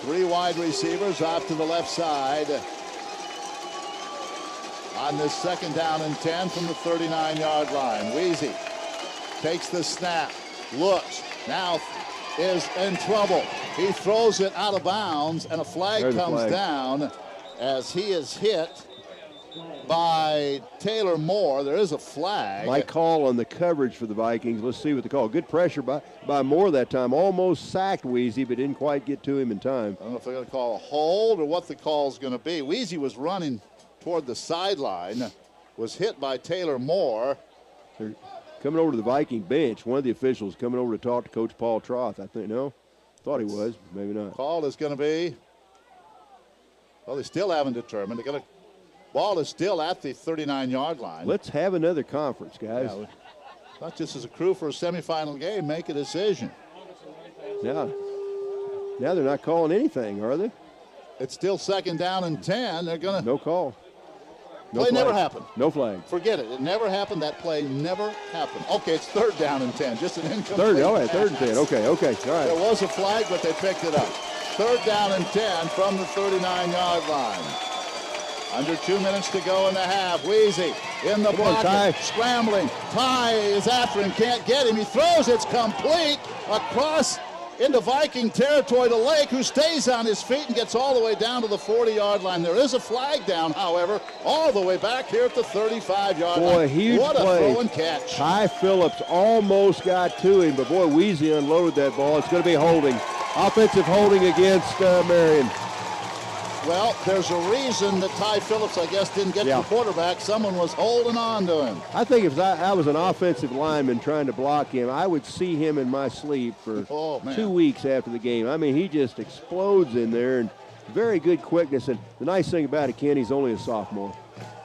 Three wide receivers off to the left side. On this second down and 10 from the 39-yard line. Weezy takes the snap, looks, now is in trouble. He throws it out of bounds, and a flag comes down as he is hit by Taylor Moore. There is a flag. My call on the coverage for the Vikings. Let's see what the call. Good pressure by Moore that time. Almost sacked Weezy, but didn't quite get to him in time. I don't know if they're going to call a hold or what the call is going to be. Weezy was running toward the sideline, was hit by Taylor Moore. They're coming over to the Viking bench. One of the officials coming over to talk to Coach Paul Troth, I think. No? Thought he was. Maybe not. Call is going to be, well, they still haven't determined. They're going to, ball is still at the 39-yard line. Let's have another conference, guys. Yeah, not just as a crew for a semifinal game, make a decision. Now they're not calling anything, are they? It's still 2nd down and 10. They're going to. No call. Play never happened. No flag. Forget it. It never happened. That play never happened. Okay, it's 3rd down and 10. Just an incomplete. 3rd and 10. Okay. All right. There was a flag, but they picked it up. 3rd down and 10 from the 39-yard line. Under 2 minutes to go in the half. Weezy in the pocket, scrambling. Ty is after him, can't get him. He throws, it's complete across into Viking territory to Lake, who stays on his feet and gets all the way down to the 40-yard line. There is a flag down, however, all the way back here at the 35-yard line. Boy, huge what a play. throw and catch. Ty Phillips almost got to him, but boy, Weezy unloaded that ball. It's going to be holding. Offensive holding against Marian. Well, there's a reason that Ty Phillips, I guess, didn't get to the quarterback. Someone was holding on to him. I think if I was an offensive lineman trying to block him, I would see him in my sleep for 2 weeks after the game. I mean, he just explodes in there, and very good quickness. And the nice thing about it, Ken, he's only a sophomore.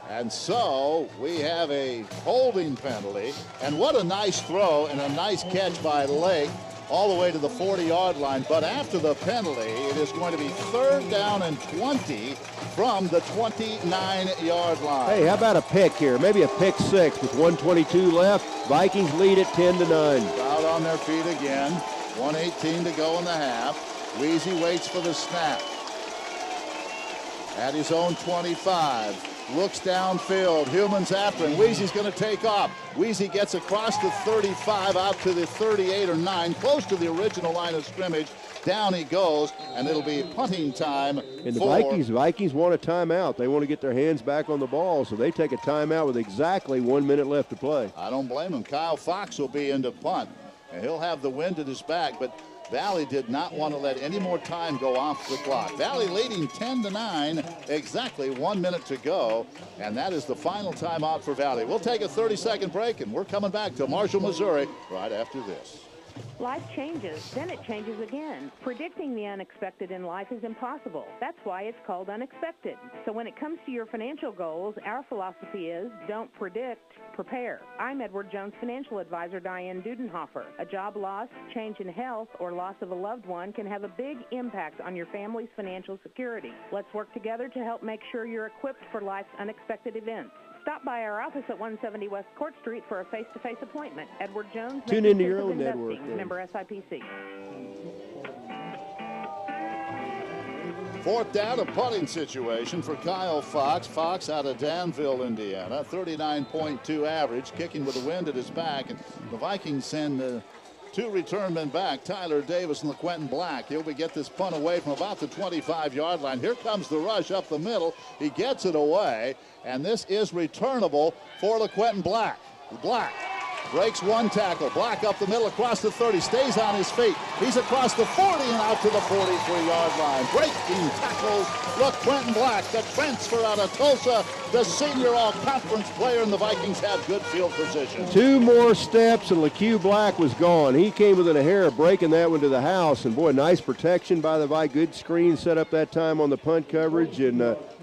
And so we have a holding penalty. And what a nice throw and a nice catch by Lake all the way to the 40-yard line. But after the penalty, it is going to be 3rd down and 20 from the 29-yard line. Hey, how about a pick here? Maybe a pick 6 with 1:22 left. Vikings lead it 10-9. Crowd on their feet again. 1:18 to go in the half. Weezy waits for the snap. At his own 25. Looks downfield. Humans after him. Weezy's going to take off. Weezy gets across the 35 out to the 38 or 9, close to the original line of scrimmage. Down he goes, and it'll be punting time. And the Vikings want a timeout. They want to get their hands back on the ball, so they take a timeout with exactly 1 minute left to play. I don't blame him. Kyle Fox will be into punt, and he'll have the wind at his back, but Valley did not want to let any more time go off the clock. Valley leading 10-9, exactly 1 minute to go, and that is the final timeout for Valley. We'll take a 30-second break, and we're coming back to Marshall, Missouri right after this. Life changes, then it changes again. Predicting the unexpected in life is impossible. That's why it's called unexpected. So when it comes to your financial goals, our philosophy is don't predict, prepare. I'm Edward Jones financial advisor Diane Dudenhofer. A job loss, change in health, or loss of a loved one can have a big impact on your family's financial security. Let's work together to help make sure you're equipped for life's unexpected events. Stop by our office at 170 West Court Street for a face-to-face appointment. Edward Jones. Tune into your own network. Member SIPC. 4th down, a punting situation for Kyle Fox. Fox out of Danville, Indiana. 39.2 average, kicking with the wind at his back. And the Vikings send 2 return men back, Tyler Davis and LaQuentin Black. He'll get this punt away from about the 25-yard line. Here comes the rush up the middle. He gets it away, and this is returnable for LaQuentin Black. Black breaks 1 tackle. Black up the middle across the 30, stays on his feet. He's across the 40 and out to the 43-yard line. Breaking tackles, LaQuentin Black, the transfer out of Tulsa, the senior all-conference player, and the Vikings have good field position. 2 more steps, and LaQ Black was gone. He came within a hair of breaking that one to the house, and boy, nice protection by the Vikings. Good screen set up that time on the punt coverage, and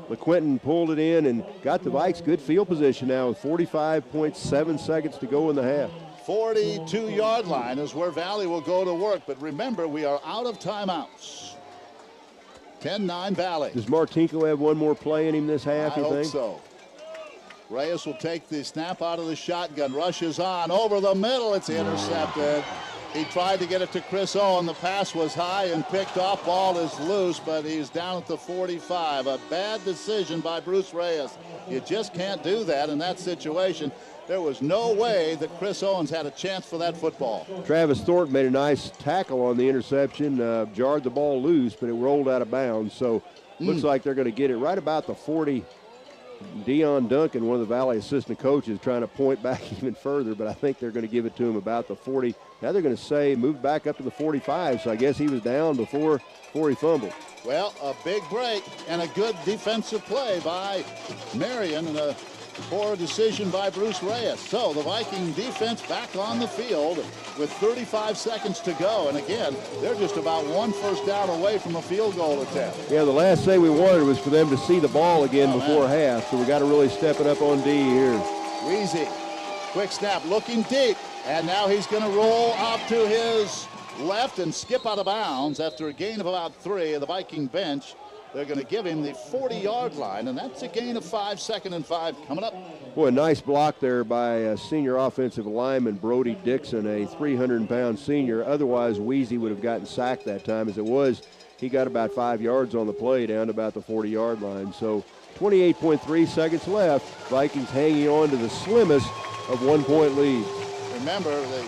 LaQuentin pulled it in and got the Vikes good field position now with 45.7 seconds to go in the half. 42-yard line is where Valley will go to work, but remember, we are out of timeouts. 10-9 Valley. Does Martinko have one more play in him this half, you think? I hope so. Reyes will take the snap out of the shotgun, rushes on over the middle. It's intercepted. He tried to get it to Chris Owen. The pass was high and picked off. Ball is loose, but he's down at the 45. A bad decision by Bruce Reyes. You just can't do that in that situation. There was no way that Chris Owens had a chance for that football. Travis Thornton made a nice tackle on the interception, jarred the ball loose, but it rolled out of bounds. So looks like they're going to get it right about the 40. Dion Duncan, one of the Valley assistant coaches, trying to point back even further, but I think they're going to give it to him about the 40. Now they're going to say move back up to the 45, so I guess he was down before he fumbled. Well, a big break and a good defensive play by Marian and a poor decision by Bruce Reyes. So the Viking defense back on the field with 35 seconds to go. And again, they're just about one first down away from a field goal attempt. Yeah, the last thing we wanted was for them to see the ball again before half. So we got to really step it up on D here. Weezy, quick snap, looking deep. And now he's going to roll up to his left and skip out of bounds after a gain of about 3 of the Viking bench. They're going to give him the 40-yard line, and that's a gain of 5, 2nd and 5 coming up. Boy, a nice block there by senior offensive lineman Brody Dixon, a 300-pound senior. Otherwise, Weezy would have gotten sacked that time. As it was, he got about 5 yards on the play down to about the 40-yard line. So 28.3 seconds left. Vikings hanging on to the slimmest of 1-point lead. Remember, the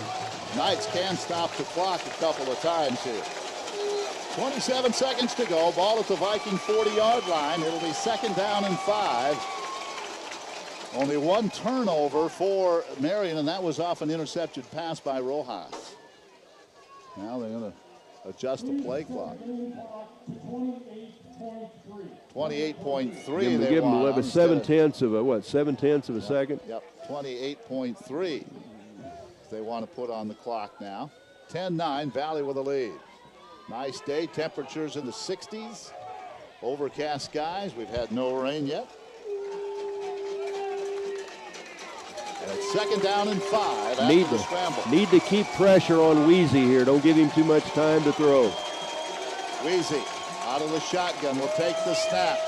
Knights can stop the clock a couple of times here. 27 seconds to go. Ball at the Viking 40-yard line. It'll be 2nd down and 5. Only one turnover for Marian, and that was off an intercepted pass by Rojas. Now they're going to adjust the play clock. 28.3. Give them 11, 7/10 of a what? 7/10 of a second. Yep. 28.3. They want to put on the clock now. 10-9. Valley with a lead. Nice day, temperatures in the 60s. Overcast skies, we've had no rain yet. And it's 2nd down and 5 after the scramble. Need to keep pressure on Weezy here. Don't give him too much time to throw. Weezy out of the shotgun will take the snap.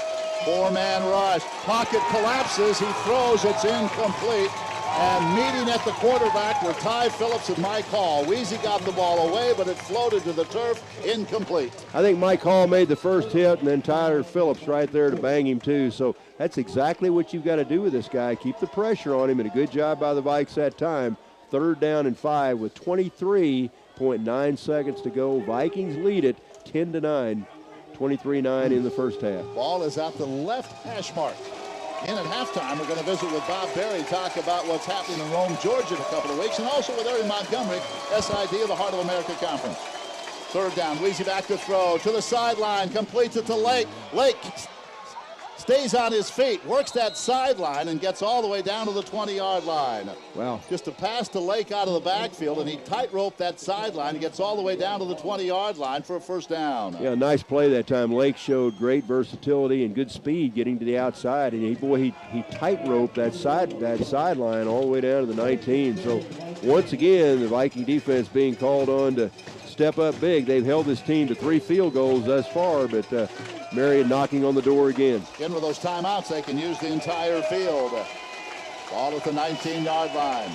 4-man rush. Pocket collapses. He throws. It's incomplete. And meeting at the quarterback were Ty Phillips and Mike Hall. Weezy got the ball away, but it floated to the turf, incomplete. I think Mike Hall made the first hit, and then Tyler Phillips right there to bang him too. So that's exactly what you've got to do with this guy. Keep the pressure on him, and a good job by the Vikes that time. 3rd down and 5 with 23.9 seconds to go. Vikings lead it 10-9, 23-9 in the first half. Ball is at the left hash mark. In at halftime, we're going to visit with Bob Berry, talk about what's happening in Rome, Georgia in a couple of weeks, and also with Eric Montgomery, SID of the Heart of America Conference. 3rd down, Weezy back to throw, to the sideline, completes it to Lake. Lake stays on his feet, works that sideline, and gets all the way down to the 20-yard line. Wow. Just a pass to Lake out of the backfield, and he tightrope that sideline and gets all the way down to the 20-yard line for a first down. Yeah, nice play that time. Lake showed great versatility and good speed getting to the outside, and he tightrope that sideline all the way down to the 19. So once again, the Viking defense being called on to step up big. They've held this team to 3 field goals thus far, but Marian knocking on the door again. Again, with those timeouts, they can use the entire field. Ball at the 19-yard line.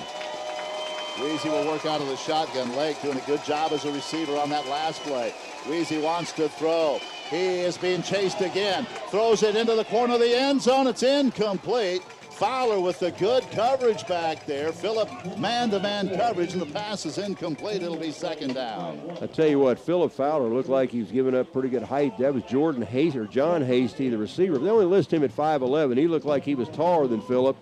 Weezy will work out of the shotgun. Lake doing a good job as a receiver on that last play. Weezy wants to throw. He is being chased again. Throws it into the corner of the end zone. It's incomplete. Fowler with the good coverage back there. Phillip man-to-man coverage, and the pass is incomplete. It'll be 2nd down. I tell you what, Phillip Fowler looked like he was giving up pretty good height. That was John Hasty, the receiver. They only list him at 5'11". He looked like he was taller than Phillip.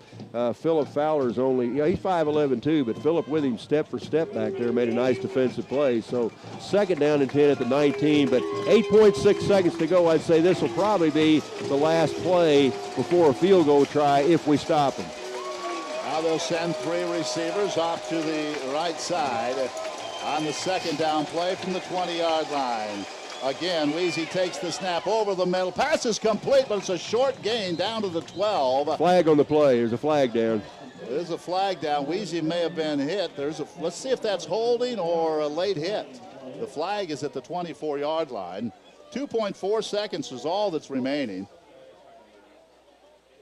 Phillip Fowler's only, he's 5'11" too, but Phillip with him step for step back there made a nice defensive play. So 2nd down and 10 at the 19, but 8.6 seconds to go. I'd say this will probably be the last play before a field goal try if we stop him. Now they'll send 3 receivers off to the right side on the 2nd down play from the 20-yard line. Again, Weezy takes the snap over the middle. Pass is complete, but it's a short gain down to the 12. Flag on the play. There's a flag down. There's a flag down. Weezy may have been hit. Let's see if that's holding or a late hit. The flag is at the 24-yard line. 2.4 seconds is all that's remaining.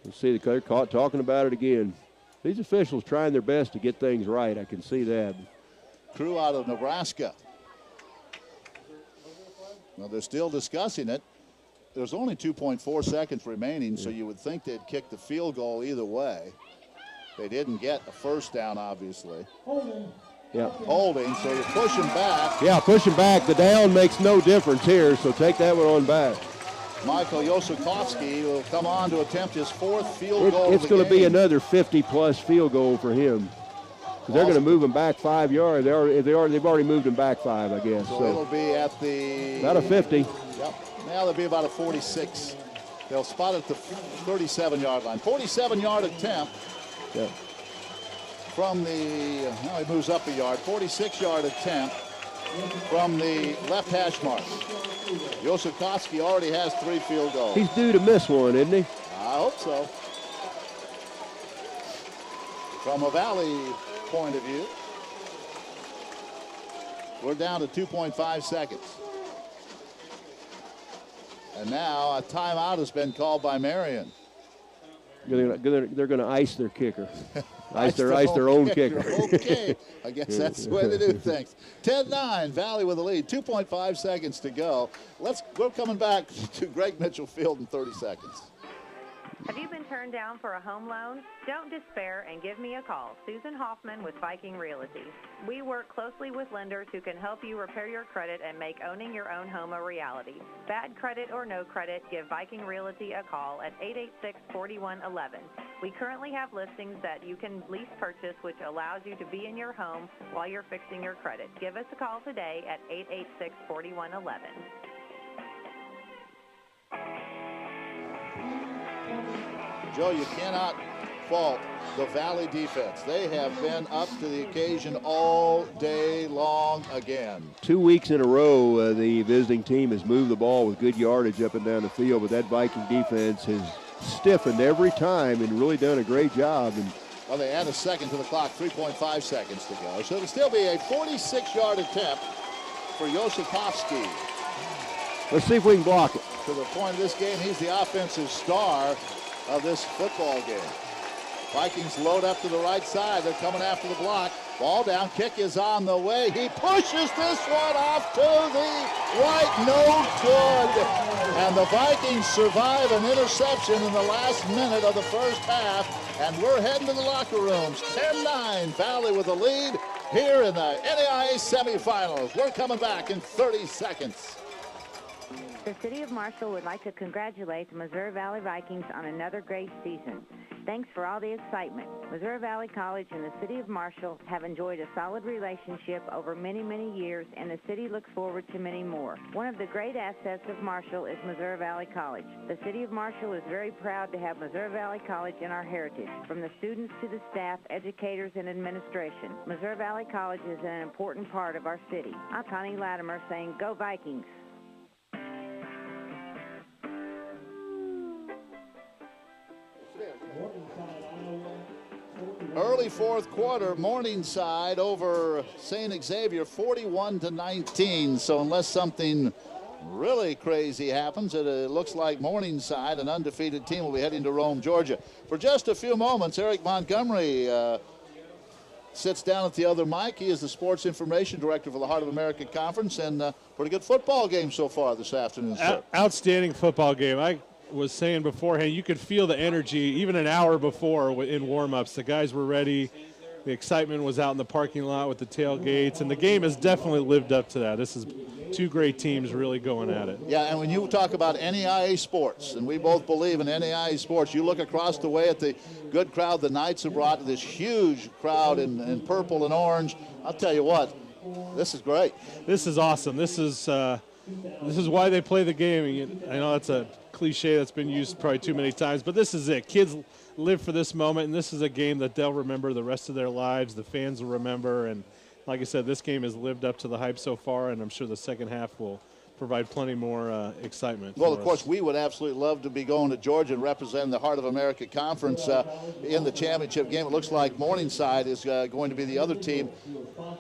Let's see, they're talking about it again. These officials trying their best to get things right. I can see that. crew out of Nebraska. Well, they're still discussing it. There's only 2.4 seconds remaining, so you would think they'd kick the field goal either way. They didn't get a first down, obviously. Yeah. Holding, so they're pushing back. Yeah, pushing back. The down makes no difference here, so take that one on back. Michael Yosakowski will come on to attempt his fourth field goal. It's going to be another 50-plus field goal for him. Because they're going to move him back 5 yards. They've already moved him back 5, I guess. So it'll be at the... About a 50. Yep. Now they'll be about a 46. They'll spot at the 37-yard line. 47-yard attempt. Yeah. From the... Now he moves up a yard. 46-yard attempt from the left hash mark. Yosakowski already has 3 field goals. He's due to miss one, isn't he? I hope so. From a Valley point of view, we're down to 2.5 seconds. And now a timeout has been called by Marian. They're going to ice their kicker. ice their own kicker. Okay, I guess that's the way they do things. 10-9, Valley with the lead. 2.5 seconds to go. We're coming back to Greg Mitchell Field in 30 seconds. Have you been turned down for a home loan? Don't despair and give me a call. Susan Hoffman with Viking Realty. We work closely with lenders who can help you repair your credit and make owning your own home a reality. Bad credit or no credit, give Viking Realty a call at 886-4111. We currently have listings that you can lease purchase, which allows you to be in your home while you're fixing your credit. Give us a call today at 886-4111. Joe, you cannot fault the Valley defense. They have been up to the occasion all day long again. 2 weeks in a row, the visiting team has moved the ball with good yardage up and down the field, but that Viking defense has stiffened every time and really done a great job. And well, they add a second to the clock, 3.5 seconds to go. So it'll still be a 46-yard attempt for Yosakowski. Let's see if we can block it. To the point of this game, he's the offensive star of this football game. Vikings load up to the right side. They're coming after the block. Ball down. Kick is on the way. He pushes this one off to the right. No good. And the Vikings survive an interception in the last minute of the first half. And we're heading to the locker rooms. 10-9. Valley with the lead here in the NAIA semifinals. We're coming back in 30 seconds. The City of Marshall would like to congratulate the Missouri Valley Vikings on another great season. Thanks for all the excitement. Missouri Valley College and the City of Marshall have enjoyed a solid relationship over many, many years, and the city looks forward to many more. One of the great assets of Marshall is Missouri Valley College. The City of Marshall is very proud to have Missouri Valley College in our heritage. From the students to the staff, educators, and administration, Missouri Valley College is an important part of our city. I'm Connie Latimer saying, go Vikings. Early fourth quarter, Morningside over St. Xavier, 41-19. So unless something really crazy happens, it looks like Morningside, an undefeated team, will be heading to Rome, Georgia. For just a few moments, Eric Montgomery sits down at the other mic. He is the sports information director for the Heart of America Conference, and pretty good football game so far this afternoon, sir. Outstanding football game. I was saying beforehand, you could feel the energy even an hour before in warm-ups. The guys were ready. The excitement was out in the parking lot with the tailgates, and the game has definitely lived up to that. This is two great teams really going at it. Yeah, and when you talk about NAIA sports, and we both believe in NAIA sports, you look across the way at the good crowd the Knights have brought, this huge crowd in purple and orange. I'll tell you what, this is great. This is awesome. This is why they play the game. I know that's a cliche that's been used probably too many times, but this is it. Kids live for this moment, and this is a game that they'll remember the rest of their lives. The fans will remember, and like I said, this game has lived up to the hype so far, and I'm sure the second half will provide plenty more excitement. Well, of course, we would absolutely love to be going to Georgia and representing the Heart of America Conference in the championship game. It looks like Morningside is going to be the other team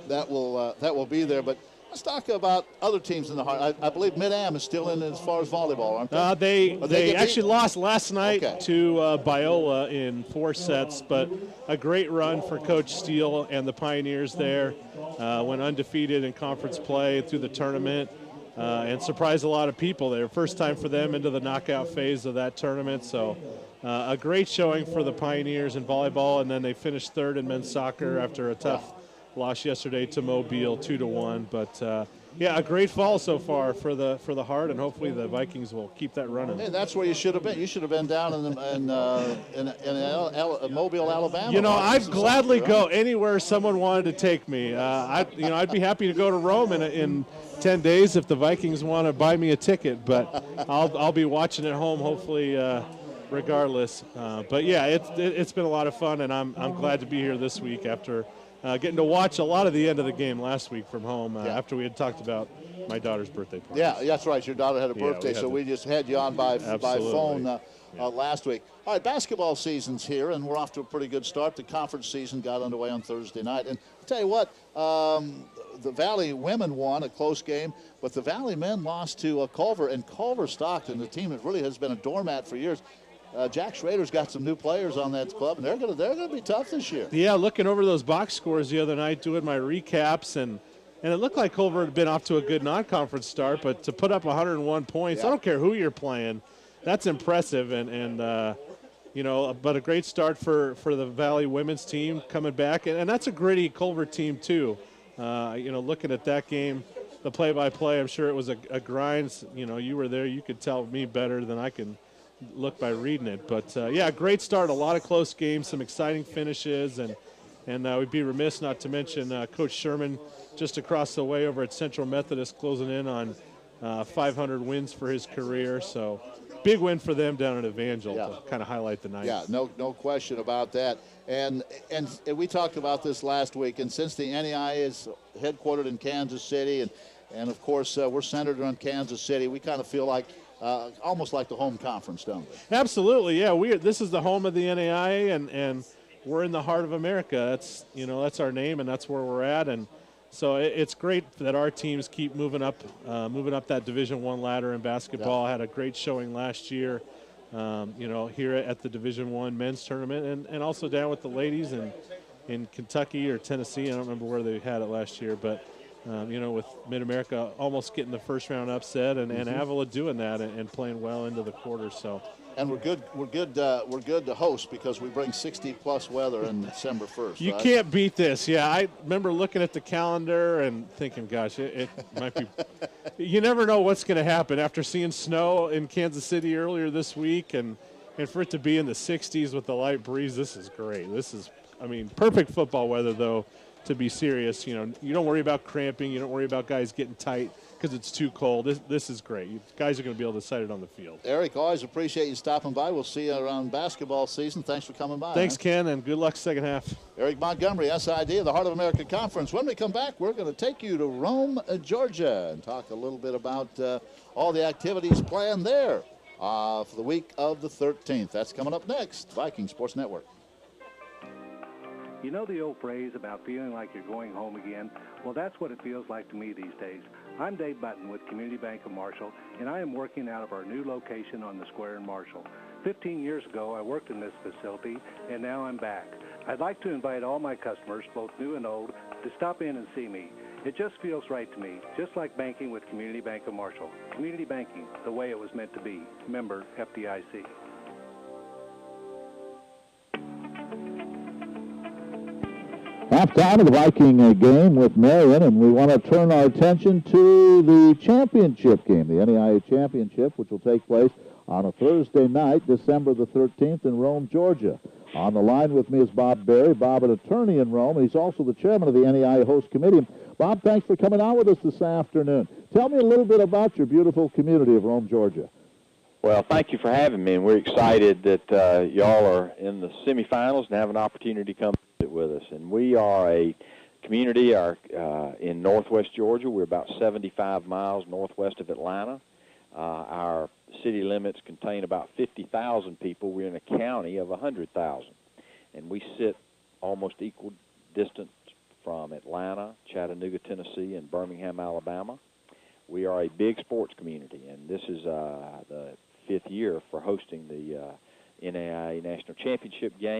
that will be there. But Let's talk about other teams in the Heart. I believe Mid-Am is still in as far as volleyball, aren't they? They actually lost last night to Biola in 4 sets, but a great run for Coach Steele and the Pioneers there. Went undefeated in conference play through the tournament and surprised a lot of people there. First time for them into the knockout phase of that tournament, so a great showing for the Pioneers in volleyball, and then they finished 3rd in men's soccer after a tough loss yesterday to Mobile 2-1, but yeah, a great fall so far for the Heart, and hopefully the Vikings will keep that running. Hey, that's where you should have been. You should have been down in Mobile, Alabama. You know, I'd gladly go anywhere someone wanted to take me. I'd be happy to go to Rome in 10 days if the Vikings want to buy me a ticket, but I'll be watching at home hopefully regardless. But yeah, it's been a lot of fun, and I'm glad to be here this week after getting to watch a lot of the end of the game last week from home after we had talked about my daughter's birthday party. Yeah, that's right. Your daughter had a birthday, so we just had you on by phone last week. All right, basketball season's here, and we're off to a pretty good start. The conference season got underway on Thursday night. And I'll tell you what, the Valley women won a close game, but the Valley men lost to Culver, and Culver Stockton, the team that really has been a doormat for years. Jack Schrader's got some new players on that club, and they're gonna be tough this year. Yeah, looking over those box scores the other night, doing my recaps, and it looked like Culver had been off to a good non-conference start, but to put up 101 points, I don't care who you're playing, that's impressive, and but a great start for the Valley women's team coming back, and that's a gritty Culver team too. Looking at that game, the play-by-play, I'm sure it was a grind. You were there, you could tell me better than I can look by reading it, but great start, a lot of close games, some exciting finishes, and we'd be remiss not to mention Coach Sherman just across the way over at Central Methodist closing in on 500 wins for his career, so big win for them down at Evangel to kind of highlight the night. Yeah, no question about that. And we talked about this last week, and since the NEI is headquartered in Kansas City, and of course we're centered around Kansas City, we kind of feel like almost like the home conference, don't we? Absolutely, yeah. This is the home of the NAIA, and we're in the heart of America. That's our name, and that's where we're at. And so it's great that our teams keep moving up that Division I ladder in basketball. Had a great showing last year, here at the Division I men's tournament, and also down with the ladies in Kentucky or Tennessee. I don't remember where they had it last year, but. With Mid-America almost getting the first round upset, and Avila doing that and playing well into the quarters. So, and we're good to host because we bring 60+ weather on December 1st. You can't beat this. Yeah, I remember looking at the calendar and thinking, gosh, it might be. You never know what's going to happen after seeing snow in Kansas City earlier this week, and for it to be in the 60s with the light breeze. This is great. This is, perfect football weather though. To be serious, you don't worry about cramping. You don't worry about guys getting tight because it's too cold. This is great. Guys are going to be able to sight it on the field. Eric, always appreciate you stopping by. We'll see you around basketball season. Thanks for coming by. Thanks, Ken, and good luck second half. Eric Montgomery, SID of the Heart of America Conference. When we come back, we're going to take you to Rome, Georgia, and talk a little bit about all the activities planned there for the week of the 13th. That's coming up next. Viking Sports Network. You know the old phrase about feeling like you're going home again? Well, that's what it feels like to me these days. I'm Dave Button with Community Bank of Marshall, and I am working out of our new location on the square in Marshall. 15 years ago, I worked in this facility, and now I'm back. I'd like to invite all my customers, both new and old, to stop in and see me. It just feels right to me, just like banking with Community Bank of Marshall. Community banking, the way it was meant to be. Member FDIC. Halftime of the Viking game with Marian, and we want to turn our attention to the championship game, the NEIA championship, which will take place on a Thursday night, December the 13th in Rome, Georgia. On the line with me is Bob Berry. Bob, an attorney in Rome, and he's also the chairman of the NEIA host committee. Bob, thanks for coming out with us this afternoon. Tell me a little bit about your beautiful community of Rome, Georgia. Well, thank you for having me, and we're excited that y'all are in the semifinals and have an opportunity to come with us. And we are a community in northwest Georgia. We're about 75 miles northwest of Atlanta. Our city limits contain about 50,000 people. We're in a county of 100,000. And we sit almost equal distance from Atlanta, Chattanooga, Chattanooga, Tennessee, and Birmingham, Alabama. We are a big sports community, and this is the 5th year for hosting the NAIA National Championship game.